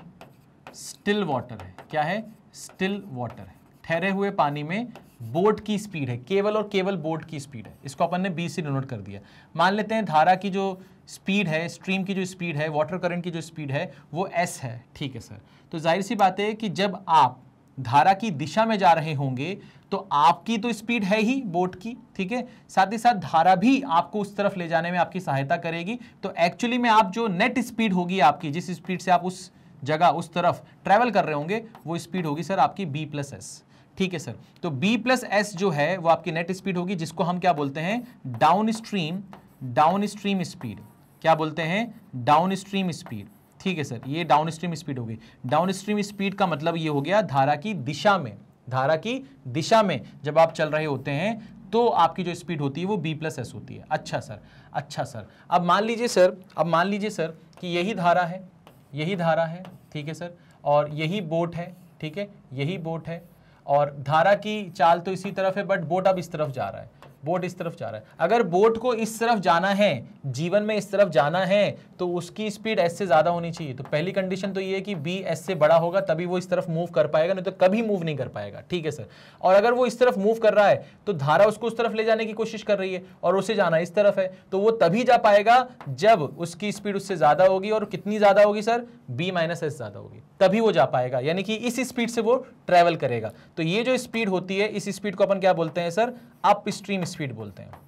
Speaker 1: still water है। क्या है? स्टिल वाटर है, ठहरे हुए पानी में बोट की स्पीड है, केवल और केवल बोट की स्पीड है। इसको अपन ने बी से डिनोट कर दिया। मान लेते हैं धारा की जो स्पीड है, स्ट्रीम की जो स्पीड है, वाटर करंट की जो स्पीड है वो एस है। ठीक है सर, तो जाहिर सी बात है कि जब आप धारा की दिशा में जा रहे होंगे तो आपकी तो स्पीड है ही बोट की, ठीक है, साथ ही साथ धारा भी आपको उस तरफ ले जाने में आपकी सहायता करेगी। तो एक्चुअली में आप जो नेट स्पीड होगी आपकी, जिस स्पीड से आप उस जगह उस तरफ ट्रेवल कर रहे होंगे, वो स्पीड होगी सर आपकी b प्लस एस। ठीक है सर, तो b प्लस एस जो है वो आपकी नेट स्पीड होगी, जिसको हम क्या बोलते हैं? Down stream speed. क्या बोलते हैं? Down stream speed. ठीक है सर, ये डाउन स्ट्रीम स्पीड होगी। डाउन स्ट्रीम स्पीड का मतलब ये हो गया धारा की दिशा में, धारा की दिशा में जब आप चल रहे होते हैं तो आपकी जो स्पीड होती है वो b प्लस एस होती है। अच्छा सर, अच्छा सर, अब मान लीजिए सर कि यही धारा है, यही धारा है, ठीक है सर, और यही बोट है, ठीक है, यही बोट है, और धारा की चाल तो इसी तरफ है, बट बोट अब इस तरफ जा रहा है, बोट इस तरफ जा रहा है। अगर बोट को इस तरफ जाना है, जीवन में इस तरफ जाना है, तो उसकी स्पीड एस से ज्यादा होनी चाहिए। तो पहली कंडीशन तो ये है कि बी एस से बड़ा होगा, तभी वो इस तरफ मूव कर पाएगा, नहीं तो कभी मूव नहीं कर पाएगा। ठीक है सर, और अगर वो इस तरफ मूव कर रहा है तो धारा उसको उस तरफ ले जाने की कोशिश कर रही है और उसे जाना इस तरफ है, तो वो तभी जा पाएगा जब उसकी स्पीड उससे ज्यादा होगी। और कितनी ज्यादा होगी सर? बी माइनस एस ज्यादा होगी, तभी वो जा पाएगा, यानी कि इस स्पीड से वो ट्रेवल करेगा। तो ये जो स्पीड होती है, इस स्पीड को अपन क्या बोलते हैं सर? अप स्ट्रीम स्पीड बोलते हैं।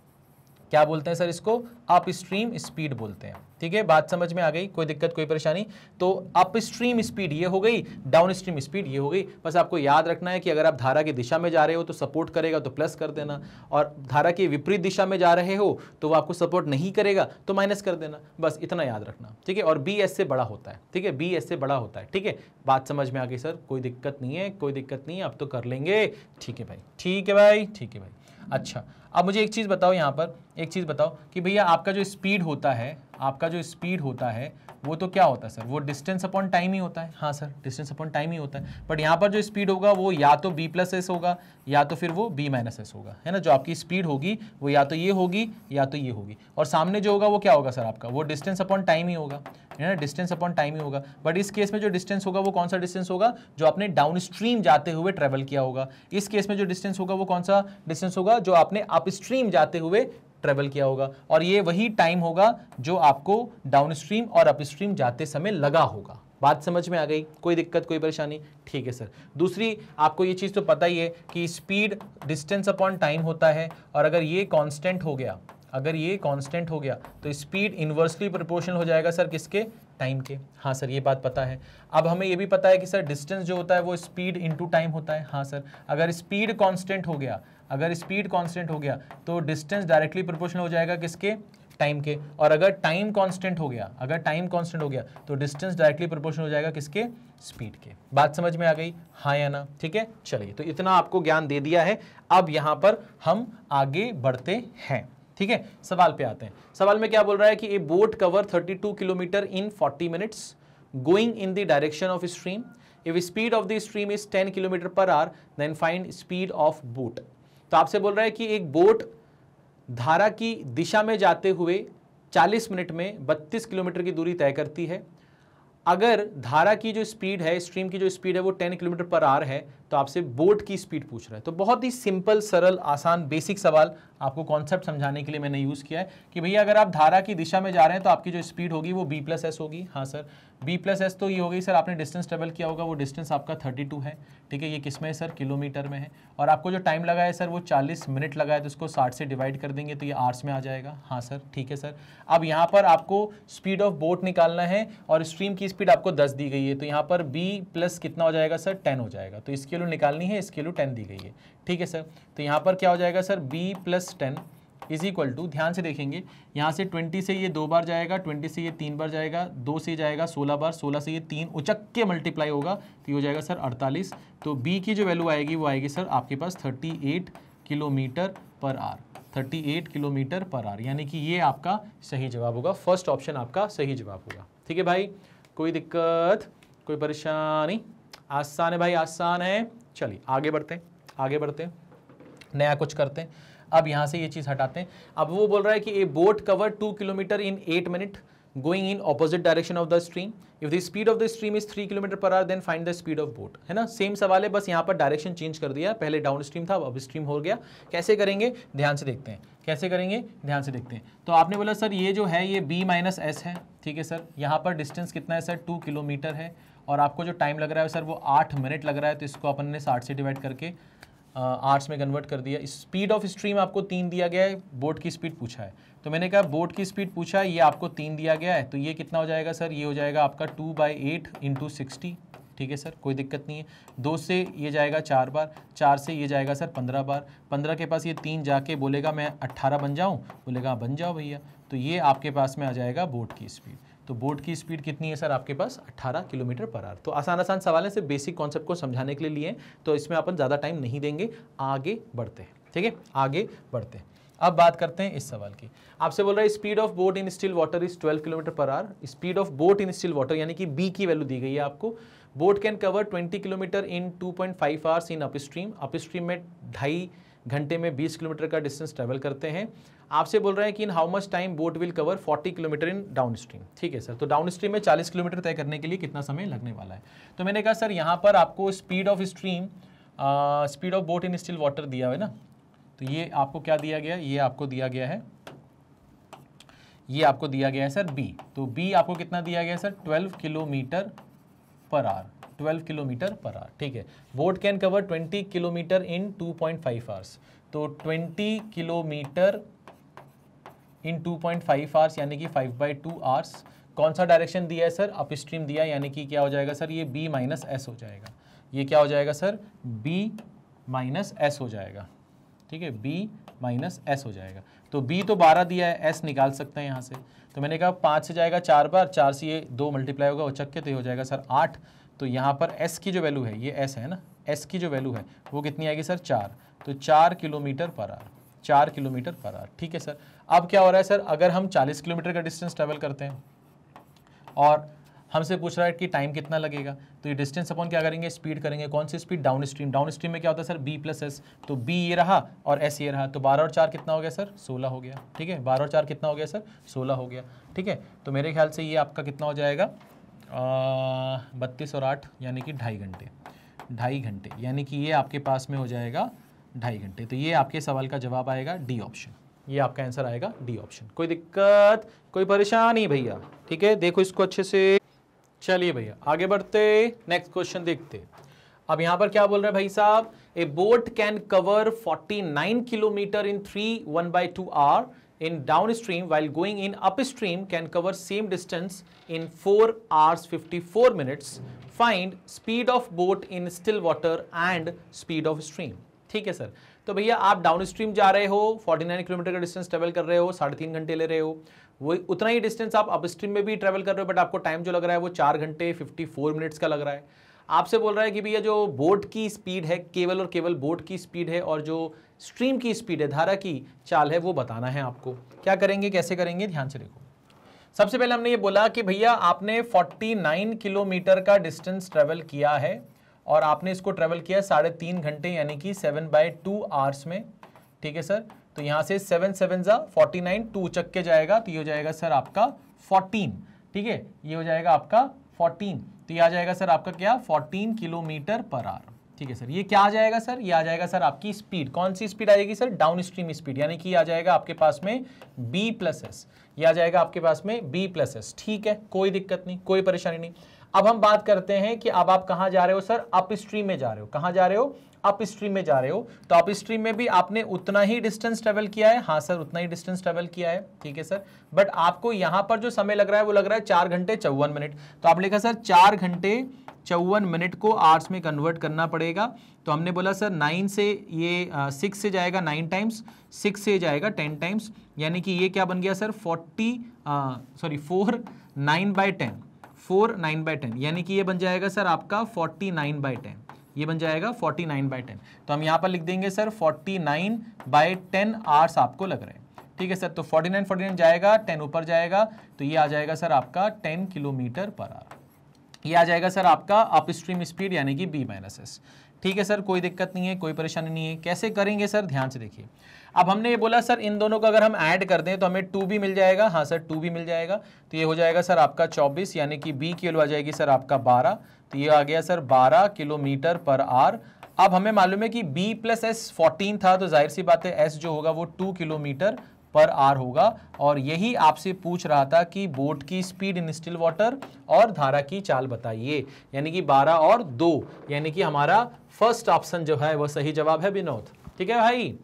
Speaker 1: क्या बोलते हैं सर? इसको अप स्ट्रीम स्पीड बोलते हैं। ठीक है, बात समझ में आ गई? कोई दिक्कत, कोई परेशानी? तो अप स्ट्रीम स्पीड ये हो गई, डाउन स्ट्रीम स्पीड ये हो गई। बस आपको याद रखना है कि अगर आप धारा की दिशा में जा रहे हो तो सपोर्ट करेगा तो प्लस कर देना, और धारा की विपरीत दिशा में जा रहे हो तो वो आपको सपोर्ट नहीं करेगा तो माइनस कर देना। बस इतना याद रखना, ठीक है। और बी एस से बड़ा होता है, ठीक है, बी एस से बड़ा होता है। ठीक है, बात समझ में आ गई सर? कोई दिक्कत नहीं है, कोई दिक्कत नहीं है, अब तो कर लेंगे। ठीक है भाई, ठीक है भाई, ठीक है भाई। अच्छा, अब मुझे एक चीज़ बताओ, यहाँ पर एक चीज़ बताओ कि भैया आपका जो स्पीड होता है, आपका जो स्पीड होता है वो तो क्या होता है सर? वो डिस्टेंस अपॉन टाइम ही होता है। हाँ सर, डिस्टेंस अपॉन टाइम ही होता है, बट यहाँ पर जो स्पीड होगा वो या तो b प्लस एस होगा या तो फिर वो b माइनस एस होगा, है ना। जो आपकी स्पीड होगी वो या तो ये होगी या तो ये होगी, और सामने जो होगा वो क्या होगा सर? आपका वो डिस्टेंस अपॉन टाइम ही होगा, है ना, डिस्टेंस अपॉन टाइम ही होगा। बट इस केस में जो डिस्टेंस होगा वो कौन सा डिस्टेंस होगा? जो आपने डाउन स्ट्रीम जाते हुए ट्रेवल किया होगा। इस केस में जो डिस्टेंस होगा वो कौन सा डिस्टेंस होगा? जो आपने अप स्ट्रीम जाते हुए ट्रेवल किया होगा, और ये वही टाइम होगा जो आपको डाउनस्ट्रीम और अपस्ट्रीम जाते समय लगा होगा। बात समझ में आ गई? कोई दिक्कत, कोई परेशानी? ठीक है सर। दूसरी, आपको ये चीज़ तो पता ही है कि स्पीड डिस्टेंस अपॉन टाइम होता है, और अगर ये कांस्टेंट हो गया, अगर ये कांस्टेंट हो गया तो स्पीड इन्वर्सली प्रोपोर्शनल हो जाएगा सर किसके? टाइम के। हाँ सर, ये बात पता है। अब हमें ये भी पता है कि सर डिस्टेंस जो होता है वो स्पीड इनटू टाइम होता है। हाँ सर, अगर स्पीड कांस्टेंट हो गया, अगर स्पीड कांस्टेंट हो गया तो डिस्टेंस डायरेक्टली प्रोपोर्शनल हो जाएगा किसके? टाइम के। और अगर टाइम कांस्टेंट हो गया, अगर टाइम कांस्टेंट हो गया तो डिस्टेंस डायरेक्टली प्रोपोर्शनल हो जाएगा किसके? स्पीड के। बात समझ में आ गई? हाँ या ना? ठीक है, चलिए, तो इतना आपको ज्ञान दे दिया है। अब यहां पर हम आगे बढ़ते हैं। ठीक है, सवाल पे आते हैं। सवाल में क्या बोल रहा है कि a boat cover 32 kilometre in 40 minutes going in the direction of stream. If speed of the stream is 10 kilometre per hour then find speed of boat. तो आपसे बोल रहा है कि एक बोट धारा की दिशा में जाते हुए 40 मिनट में 32 किलोमीटर की दूरी तय करती है। अगर धारा की जो स्पीड है, स्ट्रीम की जो स्पीड है वो 10 किलोमीटर पर आवर है, तो आपसे बोट की स्पीड पूछ रहा है। तो बहुत ही सिंपल, सरल, आसान, बेसिक सवाल आपको कॉन्सेप्ट समझाने के लिए मैंने यूज़ किया है कि भैया अगर आप धारा की दिशा में जा रहे हैं तो आपकी जो स्पीड होगी वो b प्लस एस होगी। हाँ सर, b प्लस एस तो ये होगी सर, आपने डिस्टेंस ट्रेवल किया होगा, वो डिस्टेंस आपका 32 है। ठीक है, ये किस में है सर? किलोमीटर में है। और आपको जो टाइम लगा है सर वो 40 मिनट लगा है, तो उसको 60 से डिवाइड कर देंगे तो ये आवर्स में आ जाएगा। हाँ सर, ठीक है सर। अब यहाँ पर आपको स्पीड ऑफ बोट निकालना है और स्ट्रीम की स्पीड आपको 10 दी गई है, तो यहाँ पर b प्लस कितना हो जाएगा सर? 10 हो जाएगा। तो इसकी वैल्यू निकालनी है, इसकी वैल्यू 10 दी गई है। ठीक है सर, तो यहाँ पर क्या हो जाएगा sir? b plus 10 is equal to, ध्यान से देखेंगे, यहाँ से 20 से ये 2 बार जाएगा, 20 से ये 3 बार जाएगा, 2 से जाएगा 16 बार, 16 से ये 3 उचक के मल्टीप्लाई होगा तो ये हो जाएगा सर 48। तो b की जो वैल्यू आएगी वो आएगी सर आपके पास 38 kilometre per our, 38 kilometre per our, यानी कि ये आपका सही जवाब होगा। फर्स्ट ऑप्शन आपका सही जवाब होगा। ठीक है भाई, कोई दिक्कत, कोई परेशानी? आसान है भाई, आसान है। चलिए आगे बढ़ते हैं, आगे बढ़ते हैं। नया कुछ करते हैं। अब यहां से ये चीज हटाते हैं। अब वो बोल रहा है कि a boat cover 2 kilometre in 8 minute going in opposite direction of the stream. If the speed of the stream is 3 kilometre per hour then find the speed of boat, है ना। सेम सवाल है, बस यहाँ पर डायरेक्शन चेंज कर दिया, पहले डाउन स्ट्रीम था अब स्ट्रीम हो गया। कैसे करेंगे ध्यान से देखते हैं, कैसे करेंगे ध्यान से देखते हैं। तो आपने बोला सर ये जो है ये b माइनस एस है, ठीक है सर। यहाँ पर डिस्टेंस कितना है सर 2 किलोमीटर है, और आपको जो टाइम लग रहा है सर वो 8 मिनट लग रहा है। तो इसको अपन ने 60 से डिवाइड करके आर्ट्स में कन्वर्ट कर दिया। स्पीड ऑफ स्ट्रीम आपको 3 दिया गया है, बोट की स्पीड पूछा है। तो मैंने कहा बोट की स्पीड पूछा है, ये आपको 3 दिया गया है, तो ये कितना हो जाएगा सर, ये हो जाएगा आपका 2/8 × 60, ठीक है सर, कोई दिक्कत नहीं है। 2 से ये जाएगा 4 बार, 4 से ये जाएगा सर 15 बार, 15 के पास ये 3 जाके बोलेगा मैं 18 बन जाऊँ, बोलेगा बन जाओ भैया। तो ये आपके पास में आ जाएगा बोट की स्पीड। तो बोट की स्पीड कितनी है सर आपके पास 18 किलोमीटर पर आवर। तो आसान आसान सवाल है, सिर्फ बेसिक कॉन्सेप्ट को समझाने के लिए लिए, तो इसमें अपन ज़्यादा टाइम नहीं देंगे, आगे बढ़ते हैं, ठीक है, आगे बढ़ते हैं। अब बात करते हैं इस सवाल की। आपसे बोल रहा है speed of boat in still water is 12 kilometre per our. Speed of boat in still water यानी कि बी की वैल्यू दी गई है आपको। Boat can cover 20 kilometre in 2.5 hours in upstream. Upstream में 2.5 घंटे में 20 किलोमीटर का डिस्टेंस ट्रेवल करते हैं। आपसे बोल रहा है कि in how much time boat will cover 40 kilometre in down stream, ठीक है सर। तो डाउन स्ट्रीम में 40 किलोमीटर तय करने के लिए कितना समय लगने वाला है। तो मैंने कहा सर यहाँ पर आपको speed of stream, speed of boat in still water दिया है ना, तो ये आपको क्या दिया गया, ये आपको दिया गया है, ये आपको दिया गया है सर b। तो b आपको कितना दिया गया है sir 12 kilometre per our, 12 kilometre per our, ठीक है। Boat can cover 20 kilometre in 2.5 hours. तो 20 किलोमीटर इन 2.5 आवर्स यानी कि 5/2 आवर्स। कौन सा डायरेक्शन दिया है सर, अप स्ट्रीम दिया है, यानी कि क्या हो जाएगा सर ये b माइनस एस हो जाएगा। ये क्या हो जाएगा सर b माइनस एस हो जाएगा, ठीक है, b माइनस एस हो जाएगा। तो b तो 12 दिया है, s निकाल सकते हैं यहाँ से। तो मैंने कहा 5 से जाएगा 4 बार, 4 से ये 2 मल्टीप्लाई होगा उचक के, तो ये हो जाएगा सर 8। तो यहाँ पर s की जो वैल्यू है, ये s है ना, s की जो वैल्यू है वो कितनी आएगी सर 4। तो 4 kilometre per our, 4 kilometre per our, ठीक है सर। अब क्या हो रहा है सर, अगर हम 40 किलोमीटर का डिस्टेंस ट्रेवल करते हैं और हमसे पूछ रहा है कि टाइम कितना लगेगा, तो ये डिस्टेंस अपन क्या करेंगे, स्पीड करेंगे। कौन सी speed, downstream. Downstream में क्या होता है सर b प्लस एस। तो b ये रहा और s ये रहा, तो 12 और 4 कितना हो गया सर 16 हो गया, ठीक है। 12 और 4 कितना हो गया सर 16 हो गया, ठीक है। तो मेरे ख्याल से ये आपका कितना हो जाएगा 32 और 8 यानी कि 2.5 घंटे, 2.5 घंटे, यानी कि ये आपके पास में हो जाएगा 2.5 घंटे। तो ये आपके सवाल का जवाब आएगा डी ऑप्शन, ये आपका आंसर आएगा डी ऑप्शन। कोई दिक्कत, कोई परेशानी भैया, ठीक है। देखो इसको अच्छे से, चलिए भैया आगे बढ़ते, नेक्स्ट क्वेश्चन देखते। अब यहां पर क्या बोल रहे हैं भाई साहब, a boat can cover 49 kilometre in 3/1/2 hour in downstream while going in upstream can cover same distance in 4 hours 54 minutes. Find speed of boat in still water and speed of stream. ठीक है sir. तो भैया आप down stream जा रहे हो, 49 kilometre का distance travel कर रहे हो, 3.5 घंटे ले रहे हो, वो उतना ही डिस्टेंस आप अप स्ट्रीम में भी ट्रेवल कर रहे हो, बट आपको टाइम जो लग रहा है वो 4 घंटे 54 मिनट्स का लग रहा है। आपसे बोल रहा है कि भैया जो बोट की स्पीड है, केवल और केवल बोट की स्पीड है, और जो स्ट्रीम की स्पीड है, धारा की चाल है, वो बताना है आपको। क्या करेंगे, कैसे करेंगे, ध्यान से देखो। सबसे पहले हमने ये बोला कि भैया आपने 49 किलोमीटर का डिस्टेंस ट्रेवल किया है और आपने इसको ट्रेवल किया 3.5 घंटे यानी कि 7/2 आवर्स में, ठीक है सर। तो यहाँ से 7 7 49, 2 चक के जाएगा, तो ये हो जाएगा सर आपका 14, ठीक है, ये हो जाएगा आपका 14। तो ये आ जाएगा सर आपका क्या 14 किलोमीटर पर आवर, ठीक है सर। ये क्या आ जाएगा सर, ये आ जाएगा सर आपकी स्पीड। कौन सी स्पीड आएगी सर, डाउन स्ट्रीम स्पीड, यानी कि आ जाएगा आपके पास में b प्लस एस, ये आ जाएगा आपके पास में b प्लस एस, ठीक है, कोई दिक्कत नहीं, कोई परेशानी नहीं। अब हम बात करते हैं कि अब आप कहां जा रहे हो सर, अप स्ट्रीम में जा रहे हो। कहां जा रहे हो, अप स्ट्रीम में जा रहे हो। तो अप स्ट्रीम में भी आपने उतना ही डिस्टेंस ट्रेवल किया है, हाँ सर उतना ही डिस्टेंस ट्रेवल किया है, ठीक है सर। बट आपको यहां पर जो समय लग रहा है वो लग रहा है 4 घंटे 54 मिनट। तो आप लिखा सर 4 घंटे 54 मिनट को आवर्स में कन्वर्ट करना पड़ेगा। तो हमने बोला सर 9 से ये 6 से जाएगा 9 टाइम्स, 6 से जाएगा 10 टाइम्स, यानी कि ये क्या बन गया सर 4 9/10, 4 9/10, यानी कि ये बन जाएगा सर आपका 49/10, ये बन जाएगा 49/10। तो हम यहाँ पर लिख देंगे सर 49/10 आवर्स आपको लग रहे हैं, ठीक है सर। तो 49 जाएगा, 10 ऊपर जाएगा, तो ये आ जाएगा सर आपका 10 किलोमीटर पर आवर। ये आ जाएगा सर आपका अप स्ट्रीम स्पीड यानी कि b माइनस एस, ठीक है सर, कोई दिक्कत नहीं है, कोई परेशानी नहीं है। कैसे करेंगे सर, ध्यान से देखिए। अब हमने ये बोला सर इन दोनों को अगर हम ऐड कर दें तो हमें 2 भी मिल जाएगा। हाँ सर 2 भी मिल जाएगा। तो ये हो जाएगा सर आपका 24, यानी कि B की वैल्यू आ जाएगी सर आपका 12। तो ये आ गया सर 12 किलोमीटर पर आवर। अब हमें मालूम है कि B + S 14 था, तो जाहिर सी बात है S जो होगा वो 2 किलोमीटर पर आवर होगा। और यही आपसे पूछ रहा था कि बोट की स्पीड इन स्टिल वाटर और धारा की चाल बताइए, यानी कि 12 और 2, यानी कि हमारा फर्स्ट ऑप्शन जो है वो सही जवाब है विनोद। ठीक है भाई,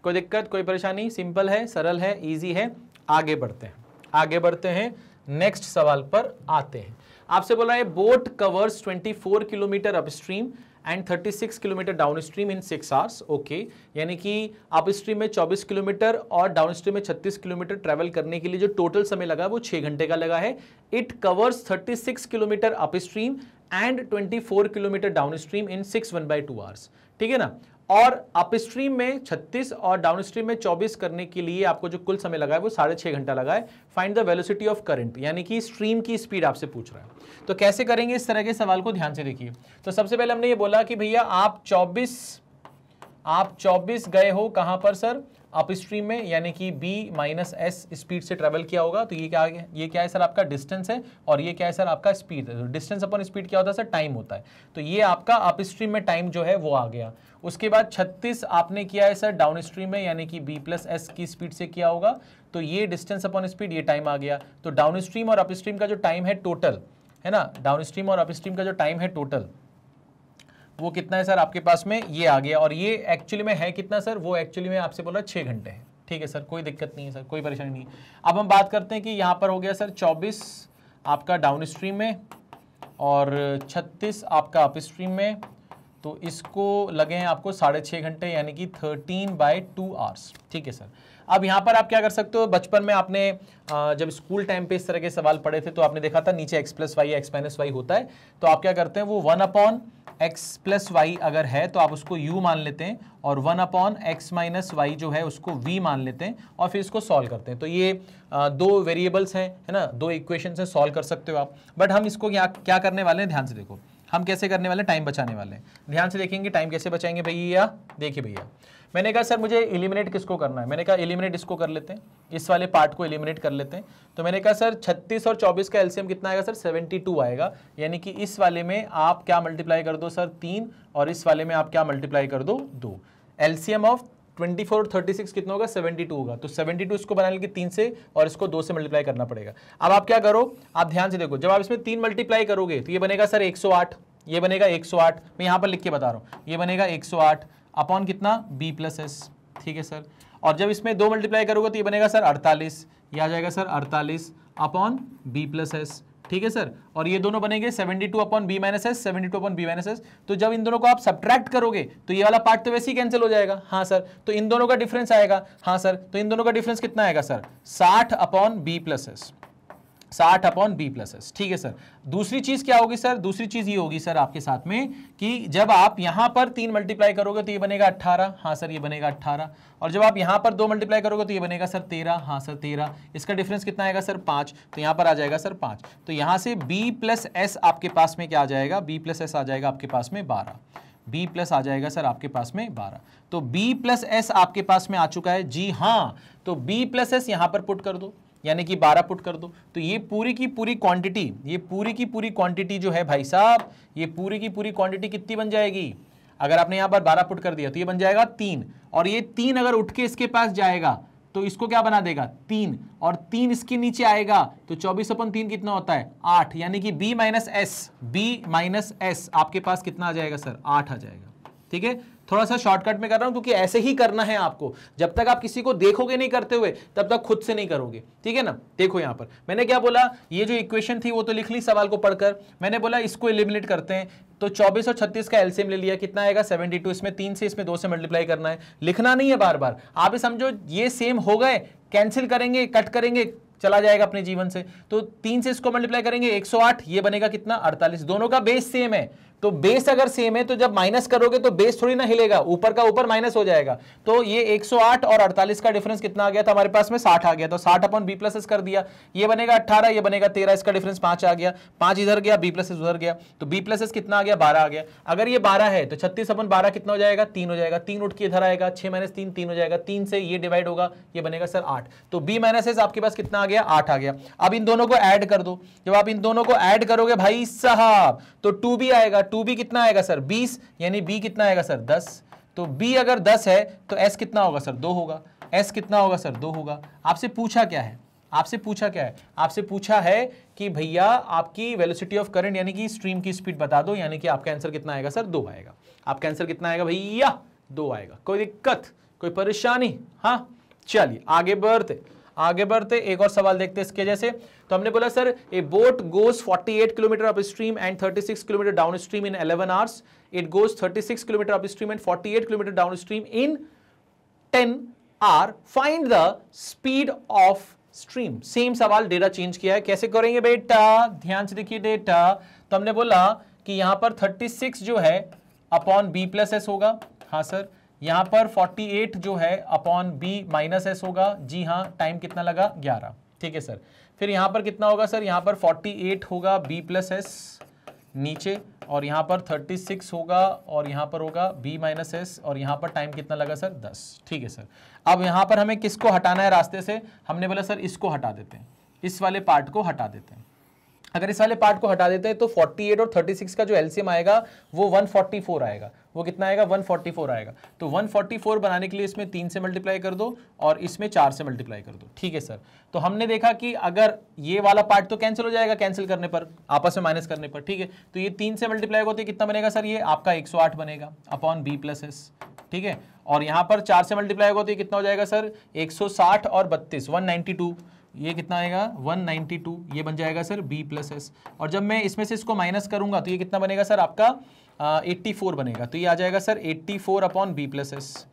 Speaker 1: कोई दिक्कत कोई परेशानी, सिंपल है, सरल है, इजी है। आगे बढ़ते हैं, आगे बढ़ते हैं, नेक्स्ट सवाल पर आते हैं। आपसे बोला है boat covers 24 kilometre upstream and 36 kilometre downstream in 6 hours. Okay, यानी कि अप स्ट्रीम में 24 किलोमीटर और डाउन स्ट्रीम में 36 किलोमीटर ट्रेवल करने के लिए जो टोटल समय लगा वो 6 घंटे का लगा है। It covers 36 kilometre upstream and 24 kilometre downstream in 6 1/2 hours. ठीक है ना। और अप स्ट्रीम में 36 और डाउन स्ट्रीम में 24 करने के लिए आपको जो कुल समय लगा है वो 6.5 घंटा लगा है। Find the velocity of current, यानी कि स्ट्रीम की स्पीड आपसे पूछ रहा है। तो कैसे करेंगे इस तरह के सवाल को, ध्यान से देखिए। तो सबसे पहले हमने ये बोला कि भैया आप 24 गए हो कहां पर सर, अप स्ट्रीम में, यानी कि B - S स्पीड से ट्रेवल किया होगा। तो ये क्या है सर आपका डिस्टेंस है, और ये क्या है सर आपका स्पीड है। डिस्टेंस अपॉन स्पीड क्या होता है सर, टाइम होता है। तो ये आपका अप स्ट्रीम में टाइम जो है वो आ गया। उसके बाद 36 आपने किया है सर डाउन स्ट्रीम में, यानी कि B + S की स्पीड से किया होगा। तो ये डिस्टेंस अपॉन स्पीड, ये टाइम आ गया। तो डाउन स्ट्रीम और अप स्ट्रीम का जो टाइम है टोटल, है ना, डाउन स्ट्रीम और अप स्ट्रीम का जो टाइम है टोटल वो कितना है सर आपके पास में, ये आ गया। और ये एक्चुअली में है कितना सर, वो एक्चुअली में आपसे बोला 6 घंटे है। ठीक है सर, कोई दिक्कत नहीं है सर, कोई परेशानी नहीं है। अब हम बात करते हैं कि यहाँ पर हो गया सर 24 आपका डाउन स्ट्रीम में और 36 आपका अप स्ट्रीम में। तो इसको लगे हैं आपको 6.5 घंटे, यानी कि 13/2 आवर्स। ठीक है सर। अब यहाँ पर आप क्या कर सकते हो, बचपन में आपने जब स्कूल टाइम पे इस तरह के सवाल पढ़े थे तो आपने देखा था नीचे x + y या x - y होता है। तो आप क्या करते हैं, वो 1/x + y अगर है तो आप उसको u मान लेते हैं, और 1/x - y जो है उसको v मान लेते हैं, और फिर इसको सॉल्व करते हैं। तो ये 2 वेरिएबल्स हैं, है ना, 2 इक्वेशन से सॉल्व कर सकते हो आप। बट हम इसको क्या करने वाले हैं, ध्यान से देखो, हम कैसे करने वाले, टाइम बचाने वाले हैं। ध्यान से देखेंगे टाइम कैसे बचाएंगे भैया। देखिए भैया, मैंने कहा सर मुझे एलिमिनेट किसको करना है, मैंने कहा एलिमिनेट इसको कर लेते हैं, इस वाले पार्ट को एलिमिनेट कर लेते हैं। तो मैंने कहा सर 36 और 24 का एलसीएम कितना आएगा सर, 72 आएगा। यानी कि इस वाले में आप क्या मल्टीप्लाई कर दो सर, 3, और इस वाले में आप क्या मल्टीप्लाई कर दो, 2। एलसीएम ऑफ 24 और 36 कितना होगा, 72 होगा। तो 72 इसको बनाने के 3 से और इसको 2 से मल्टीप्लाई करना पड़ेगा। अब आप क्या करो, आप ध्यान से देखो, जब आप इसमें 3 मल्टीप्लाई करोगे तो ये बनेगा सर 108, ये बनेगा 108, मैं यहाँ पर लिख के बता रहा हूँ, ये बनेगा 108 अपॉन कितना, B + S। ठीक है सर। और जब इसमें 2 मल्टीप्लाई करोगे तो ये बनेगा सर 48, ये आ जाएगा सर 48 अपॉन B + S। ठीक है सर। और ये दोनों बनेंगे 72 upon B - S, 72 upon B - S। तो जब इन दोनों को आप सब्ट्रैक्ट करोगे तो ये वाला पार्ट तो वैसे ही कैंसिल हो जाएगा। हाँ सर। तो इन दोनों का डिफरेंस आएगा, हाँ सर, तो इन दोनों का डिफरेंस कितना आएगा sir, 60 upon B + S, 60 upon B + S। ठीक है सर। दूसरी चीज क्या होगी सर, दूसरी चीज ये होगी सर आपके साथ में कि जब आप यहां पर 3 मल्टीप्लाई करोगे तो ये बनेगा 18, हाँ सर ये bनेगा 18। और जब आप यहां पर 2 मल्टीप्लाई करोगे तो ये बनेगा सर 13, हाँ सर 13। इसका डिफरेंस कितना आएगा सर, 5। तो यहां पर आ जाएगा सर 5। तो यहां से B + S आपके पास में क्या आ जाएगा, B + S आ जाएगा आपके पास में 12। B प्लस आ जाएगा सर आपके पास में 12। तो B + S आपके पास में आ चुका है, जी हाँ। तो B + S यहां पर पुट कर दो, यानी कि 12 पुट कर दो। तो ये पूरी की पूरी क्वांटिटी, ये पूरी की पूरी क्वांटिटी जो है भाई साहब, ये पूरी की पूरी क्वांटिटी कितनी बन जाएगी, अगर आपने यहाँ पर 12 पुट कर दिया तो ये बन जाएगा 3। और ये 3 अगर उठ के इसके पास जाएगा तो इसको क्या बना देगा, 3, और 3 इसके नीचे आएगा तो 24/3 कितना होता है, 8। यानी कि B - S आपके पास कितना आ जाएगा सर, 8 आ जाएगा। ठीक है, थोड़ा सा शॉर्टकट में कर रहा हूं क्योंकि ऐसे ही करना है आपको। जब तक आप किसी को देखोगे नहीं करते हुए तब तक खुद से नहीं करोगे। ठीक है ना। देखो यहां पर मैंने क्या बोला, ये जो इक्वेशन थी वो तो लिख ली सवाल को पढ़कर। मैंने बोला इसको एलिमिनेट करते हैं, तो 24 और 36 का एलसीएम ले लिया, कितना आएगा 72। इसमें 3 से इसमें 2 से मल्टीप्लाई करना है, लिखना नहीं है बार बार। आप ये समझो ये सेम हो गए, कैंसिल करेंगे, कट करेंगे, चला जाएगा अपने जीवन से। तो 3 से इसको मल्टीप्लाई करेंगे 108, ये बनेगा कितना 48। दोनों का बेस सेम है, तो बेस अगर सेम है तो जब माइनस करोगे तो बेस थोड़ी ना हिलेगा, ऊपर का ऊपर माइनस हो जाएगा। तो ये 108 और 48 का डिफरेंस कितना आ गया था हमारे पास में, 60 आ गया। तो 60 अपॉन बी प्लस एस कर दिया, ये बनेगा 18, ये बनेगा 13, इसका डिफरेंस 5 आ गया, 5 इधर गया, बी प्लस एस उधर गया, तो बी प्लस एस कितना आ गया, 12 आ गया। अगर ये 12 है तो 36 अपॉन 12 कितना हो जाएगा, 3 हो जाएगा, 3 उठ के इधर आएगा, 6 माइनस 3 3 हो जाएगा, 3 से ये डिवाइड होगा, ये बनेगा सर 8। तो बी माइनस एस आपके पास कितना आ गया, 8 आ गया। अब इन दोनों को ऐड कर दो, जब आप इन दोनों को ऐड करोगे भाई साहब तो 2b आएगा, 2b कितना आएगा सर 20, यानी b कितना आएगा सर 10। तो b अगर 10 है तो s कितना होगा सर 2 होगा, s कितना होगा सर 2 होगा। आपसे पूछा क्या है, आपसे पूछा क्या है, आपसे पूछा है कि भैया आपकी वेलोसिटी ऑफ करंट यानी कि स्ट्रीम की स्पीड बता दो, यानी कि आपका आंसर कितना आएगा सर 2 आएगा। आपका आंसर कितना आएगा भैया 2 आएगा। कोई दिक्कत, कोई परेशानी? हाँ चलिए आगे बढ़ते एक और सवाल देखते हैं इसके जैसे। तो हमने बोला sir a boat goes 48 kilometre upstream and 36 kilometre downstream in 11 hours, it goes 36 kilometre upstream and 48 kilometre downstream in 10 hour, find the speed of stream. Same सवाल, डेटा चेंज किया है, कैसे करेंगे बेटा, ध्यान से देखिए data. तो हमने बोला कि यहां पर 36 जो है अपॉन बी प्लस एस होगा, हाँ सर। यहां पर 48 जो है अपॉन बी माइनस एस होगा, जी हाँ। टाइम कितना लगा 11, ठीक है सर। फिर यहां पर कितना होगा सर, यहां पर 48 होगा बी प्लस एस नीचे, और यहां पर 36 होगा, और यहां पर होगा b माइनस एस, और यहां पर टाइम कितना लगा सर 10, ठीक है सर। अब यहां पर हमें किसको हटाना है रास्ते से, हमने बोला सर इसको हटा देते हैं, इस वाले पार्ट को हटा देते हैं। अगर इस वाले पार्ट को हटा देते हैं तो 48 और 36 का जो एलसीएम आएगा वो 144 आएगा। वो कितना आएगा, 144 आएगा। तो 144 बनाने के लिए इसमें 3 से मल्टीप्लाई कर दो और इसमें 4 से मल्टीप्लाई कर दो, ठीक है सर। तो हमने देखा कि अगर ये वाला पार्ट तो कैंसिल हो जाएगा, कैंसिल करने पर, आपस में माइनस करने पर, ठीक है। तो ये 3 से मल्टीप्लाई होते कितना बनेगा सर, ये आपका 108 बनेगा अपॉन बी प्लस एस, ठीक है। और यहाँ पर 4 से मल्टीप्लाई होगा तो ये कितना हो जाएगा सर, 160 और 32 192, ये कितना आएगा 192, ये बन जाएगा सर b प्लस एस। और जब मैं इसमें से इसको माइनस करूंगा तो ये कितना बनेगा सर आपका 84 बनेगा। तो ये आ जाएगा sir 84 upon B plus S,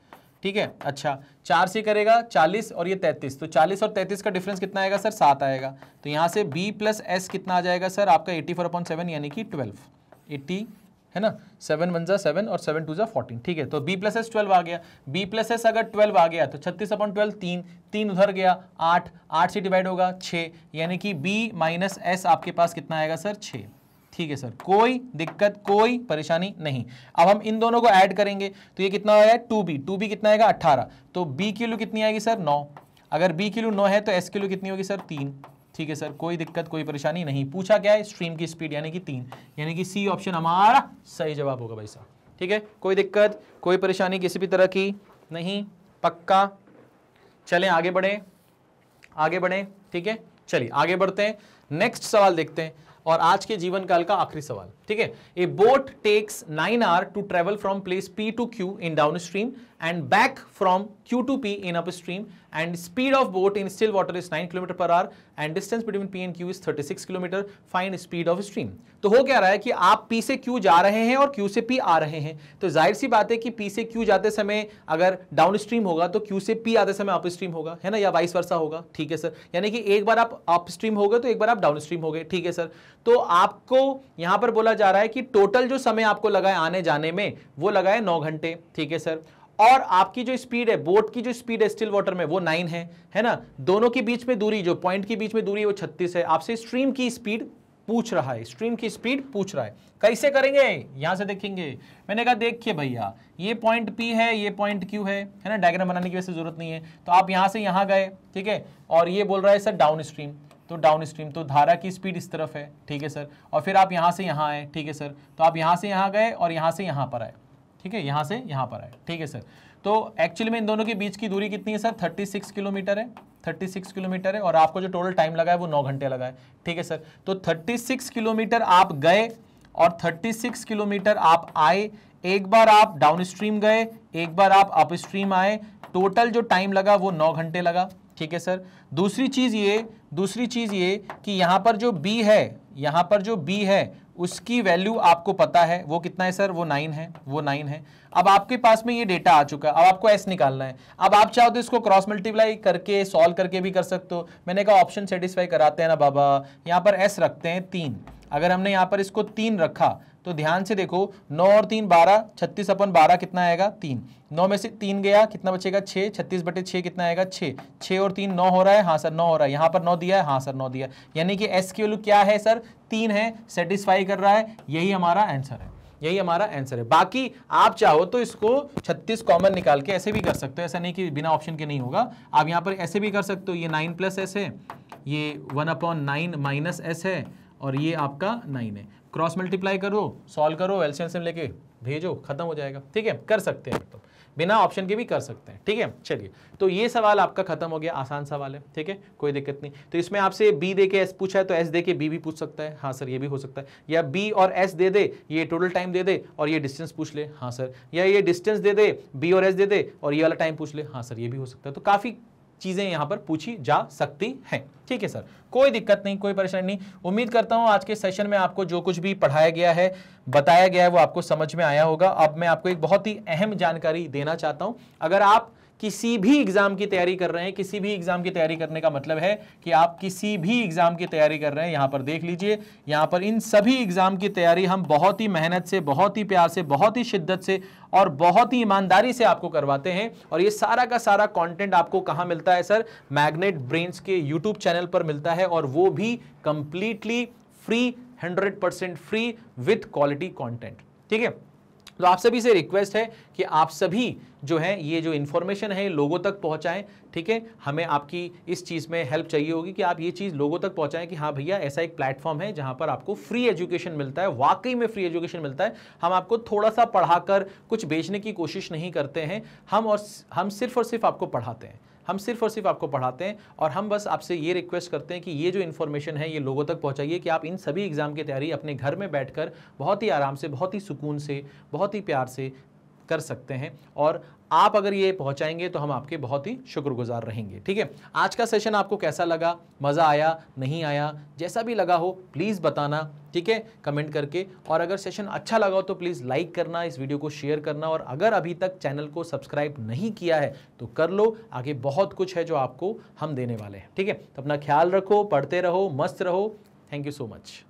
Speaker 1: ठीक है। अच्छा 4 से करेगा 40 और ये 33, तो 40 और 33 का डिफरेंस कितना आएगा सर 7 आएगा। तो यहाँ से b प्लस एस कितना आ जाएगा सर आपका 84 अपॉन 7 यानी कि 12, 80 है ना, 7 1 जा 7 और 7 2 जा 14, ठीक है। तो b प्लस एस 12 आ गया, b प्लस एस अगर 12 आ गया तो 36 अपॉन 12 3, 3 उधर गया 8, 8 से डिवाइड होगा 6, यानी कि b माइनस एस आपके पास कितना आएगा सर 6, ठीक है सर। कोई दिक्कत, कोई परेशानी नहीं। अब हम इन दोनों को ऐड करेंगे तो ये कितना आया 2b कितना आएगा 18, तो b की वैल्यू कितनी आएगी सर 9। अगर b की वैल्यू 9 है तो s की वैल्यू कितनी होगी सर 3, ठीक है सर। कोई दिक्कत, कोई परेशानी नहीं। पूछा क्या है, स्ट्रीम की स्पीड यानी कि 3, यानी कि सी ऑप्शन हमारा सही जवाब होगा भाई साहब, ठीक है। कोई दिक्कत, कोई परेशानी किसी भी तरह की नहीं, पक्का। चलें आगे बढ़े, ठीक है। चलिए आगे बढ़ते हैं, नेक्स्ट सवाल देखते हैं, और आज के जीवन काल का आखिरी सवाल, ठीक है। A boat takes 9 hour to travel from place P to Q in downstream and back from Q to P in upstream, and speed of boat in still water is 9 km per hour and distance between P and Q is 36 km. Find speed of stream. तो हो क्या रहा है कि आप P से Q जा रहे हैं और Q से P आ रहे हैं, तो जाहिर सी बात है कि P से Q जाते समय अगर डाउन स्ट्रीम होगा तो Q से P आते समय अप स्ट्रीम होगा, है ना, या वाइस वर्सा होगा, ठीक है सर। यानी कि एक बार आप अप स्ट्रीम हो गए तो एक बार आप डाउन स्ट्रीम हो गए, ठीक है सर। तो आपको यहां पर बोला जा रहा है कि टोटल जो समय आपको लगा है आने जाने में वो लगा है 9 घंटे, ठीक है सर। और आपकी जो स्पीड है, बोट की जो स्पीड है स्टिल वाटर में वो 9 है ना। दोनों के बीच में दूरी, जो पॉइंट के बीच में दूरी है वो 36 है। आपसे स्ट्रीम की स्पीड पूछ रहा है, स्ट्रीम की स्पीड पूछ रहा है। कैसे करेंगे, यहां से देखेंगे। मैंने कहा देखिए भैया ये पॉइंट P है, ये पॉइंट Q है ना, डायग्राम बनाने की वैसे जरूरत नहीं है। तो आप यहां से यहां गए, ठीक है, और ये बोल रहा है सर डाउन स्ट्रीम, तो डाउन स्ट्रीम तो धारा की स्पीड इस तरफ है, ठीक है सर। और फिर आप यहां से यहां आए, ठीक है सर, तो आप यहां से यहां गए और यहां से यहां पर आए, ठीक है, यहां से यहां पर आए, ठीक है सर। तो एक्चुअली में इन दोनों के बीच की दूरी कितनी है सर, 36 किलोमीटर है, 36 किलोमीटर है। और आपको जो टोटल टाइम लगा है वो 9 घंटे लगा है, ठीक है सर। तो 36 किलोमीटर आप गए और 36 किलोमीटर आप आए। एक बार आप डाउन स्ट्रीम गए, एक बार आप अप स्ट्रीम आए, टोटल जो टाइम लगा वो 9 घंटे लगा, ठीक है सर। दूसरी चीज ये कि यहां पर जो B है, यहां पर जो B है उसकी वैल्यू आपको पता है, वो कितना है सर, वो 9 है, वो 9 है। अब आपके पास में ये डेटा आ चुका है, अब आपको S निकालना है। अब आप चाहो तो इसको क्रॉस मल्टीप्लाई करके सॉल्व करके भी कर सकते हो। मैंने कहा ऑप्शन सेटिस्फाई कराते हैं ना बाबा, यहाँ पर S रखते हैं 3। अगर हमने यहाँ पर इसको 3 रखा तो ध्यान से देखो 9 और 3 12, 36 अपन 12 कितना आएगा 3, 9 में से 3 गया कितना बचेगा 6, 36/6 कितना आएगा 6, 6 और 3 9 हो रहा है, हाँ सर 9 हो रहा है, यहाँ पर 9 दिया है, हाँ सर 9 दिया है, यानी कि एस की वैल्यू क्या है सर 3 है, सेटिस्फाई कर रहा है, यही हमारा आंसर है, यही हमारा आंसर है। बाकी आप चाहो तो इसको 36 कॉमन निकाल के ऐसे भी कर सकते हो, ऐसा नहीं कि बिना ऑप्शन के नहीं होगा, आप यहाँ पर ऐसे भी कर सकते हो, ये 9 + s है, ये 1/9 - s है और ये आपका 9 है, क्रॉस मल्टीप्लाई करो, सॉल्व करो, एलसीएम लेके भेजो, खत्म हो जाएगा। ठीक है, कर सकते हैं तो बिना ऑप्शन के भी कर सकते हैं। ठीक है, चलिए तो ये सवाल आपका खत्म हो गया, आसान सवाल है। ठीक है, कोई दिक्कत नहीं। तो इसमें आपसे बी दे के एस पूछा है तो एस दे के बी भी पूछ सकता है, हाँ सर ये भी हो सकता है, या बी और एस दे दे, ये टोटल टाइम दे दे और ये डिस्टेंस पूछ ले, हाँ सर, या ये डिस्टेंस दे दे, बी और एस दे दे और ये वाला टाइम पूछ ले, हाँ सर ये भी हो सकता है। तो काफी चीजें यहां पर पूछी जा सकती हैं। ठीक है सर, कोई दिक्कत नहीं, कोई परेशानी नहीं। उम्मीद करता हूं आज के सेशन में आपको जो कुछ भी पढ़ाया गया है, बताया गया है, वो आपको समझ में आया होगा। अब मैं आपको एक बहुत ही अहम जानकारी देना चाहता हूं। अगर आप किसी भी एग्जाम की तैयारी कर रहे हैं, किसी भी एग्जाम की तैयारी करने का मतलब है कि आप किसी भी एग्जाम की तैयारी कर रहे हैं, यहां पर देख लीजिए, यहां पर इन सभी एग्जाम की तैयारी हम बहुत ही मेहनत से, बहुत ही प्यार से, बहुत ही शिद्दत से और बहुत ही ईमानदारी से आपको करवाते हैं। और ये सारा का सारा कंटेंट आपको कहां मिलता है सर? मैग्नेट ब्रेन्स के यूट्यूब चैनल पर मिलता है, और वो भी completely free, 100% free with quality content. ठीक है, तो आप सभी से रिक्वेस्ट है कि आप सभी जो है ये जो इंफॉर्मेशन है लोगों तक पहुंचाएं। ठीक है, हमें आपकी इस चीज़ में हेल्प चाहिए होगी कि आप ये चीज़ लोगों तक पहुंचाएं कि हाँ भैया ऐसा एक प्लेटफॉर्म है जहां पर आपको फ्री एजुकेशन मिलता है, वाकई में फ्री एजुकेशन मिलता है। हम आपको थोड़ा सा पढ़ाकर कुछ बेचने की कोशिश नहीं करते हैं, हम सिर्फ और सिर्फ आपको पढ़ाते हैं, हम सिर्फ और सिर्फ आपको पढ़ाते हैं। और हम बस आपसे ये रिक्वेस्ट करते हैं कि ये जो इन्फॉर्मेशन है ये लोगों तक पहुंचाइए कि आप इन सभी एग्जाम की तैयारी अपने घर में बैठकर बहुत ही आराम से, बहुत ही सुकून से, बहुत ही प्यार से कर सकते हैं। और आप अगर ये पहुंचाएंगे तो हम आपके बहुत ही शुक्रगुजार रहेंगे। ठीक है, आज का सेशन आपको कैसा लगा? मज़ा आया, नहीं आया? जैसा भी लगा हो प्लीज़ बताना, ठीक है, कमेंट करके। और अगर सेशन अच्छा लगा हो तो प्लीज़ लाइक करना, इस वीडियो को शेयर करना, और अगर अभी तक चैनल को सब्सक्राइब नहीं किया है तो कर लो, आगे बहुत कुछ है जो आपको हम देने वाले हैं। ठीक है, तो अपना ख्याल रखो, पढ़ते रहो, मस्त रहो। Thank you so much.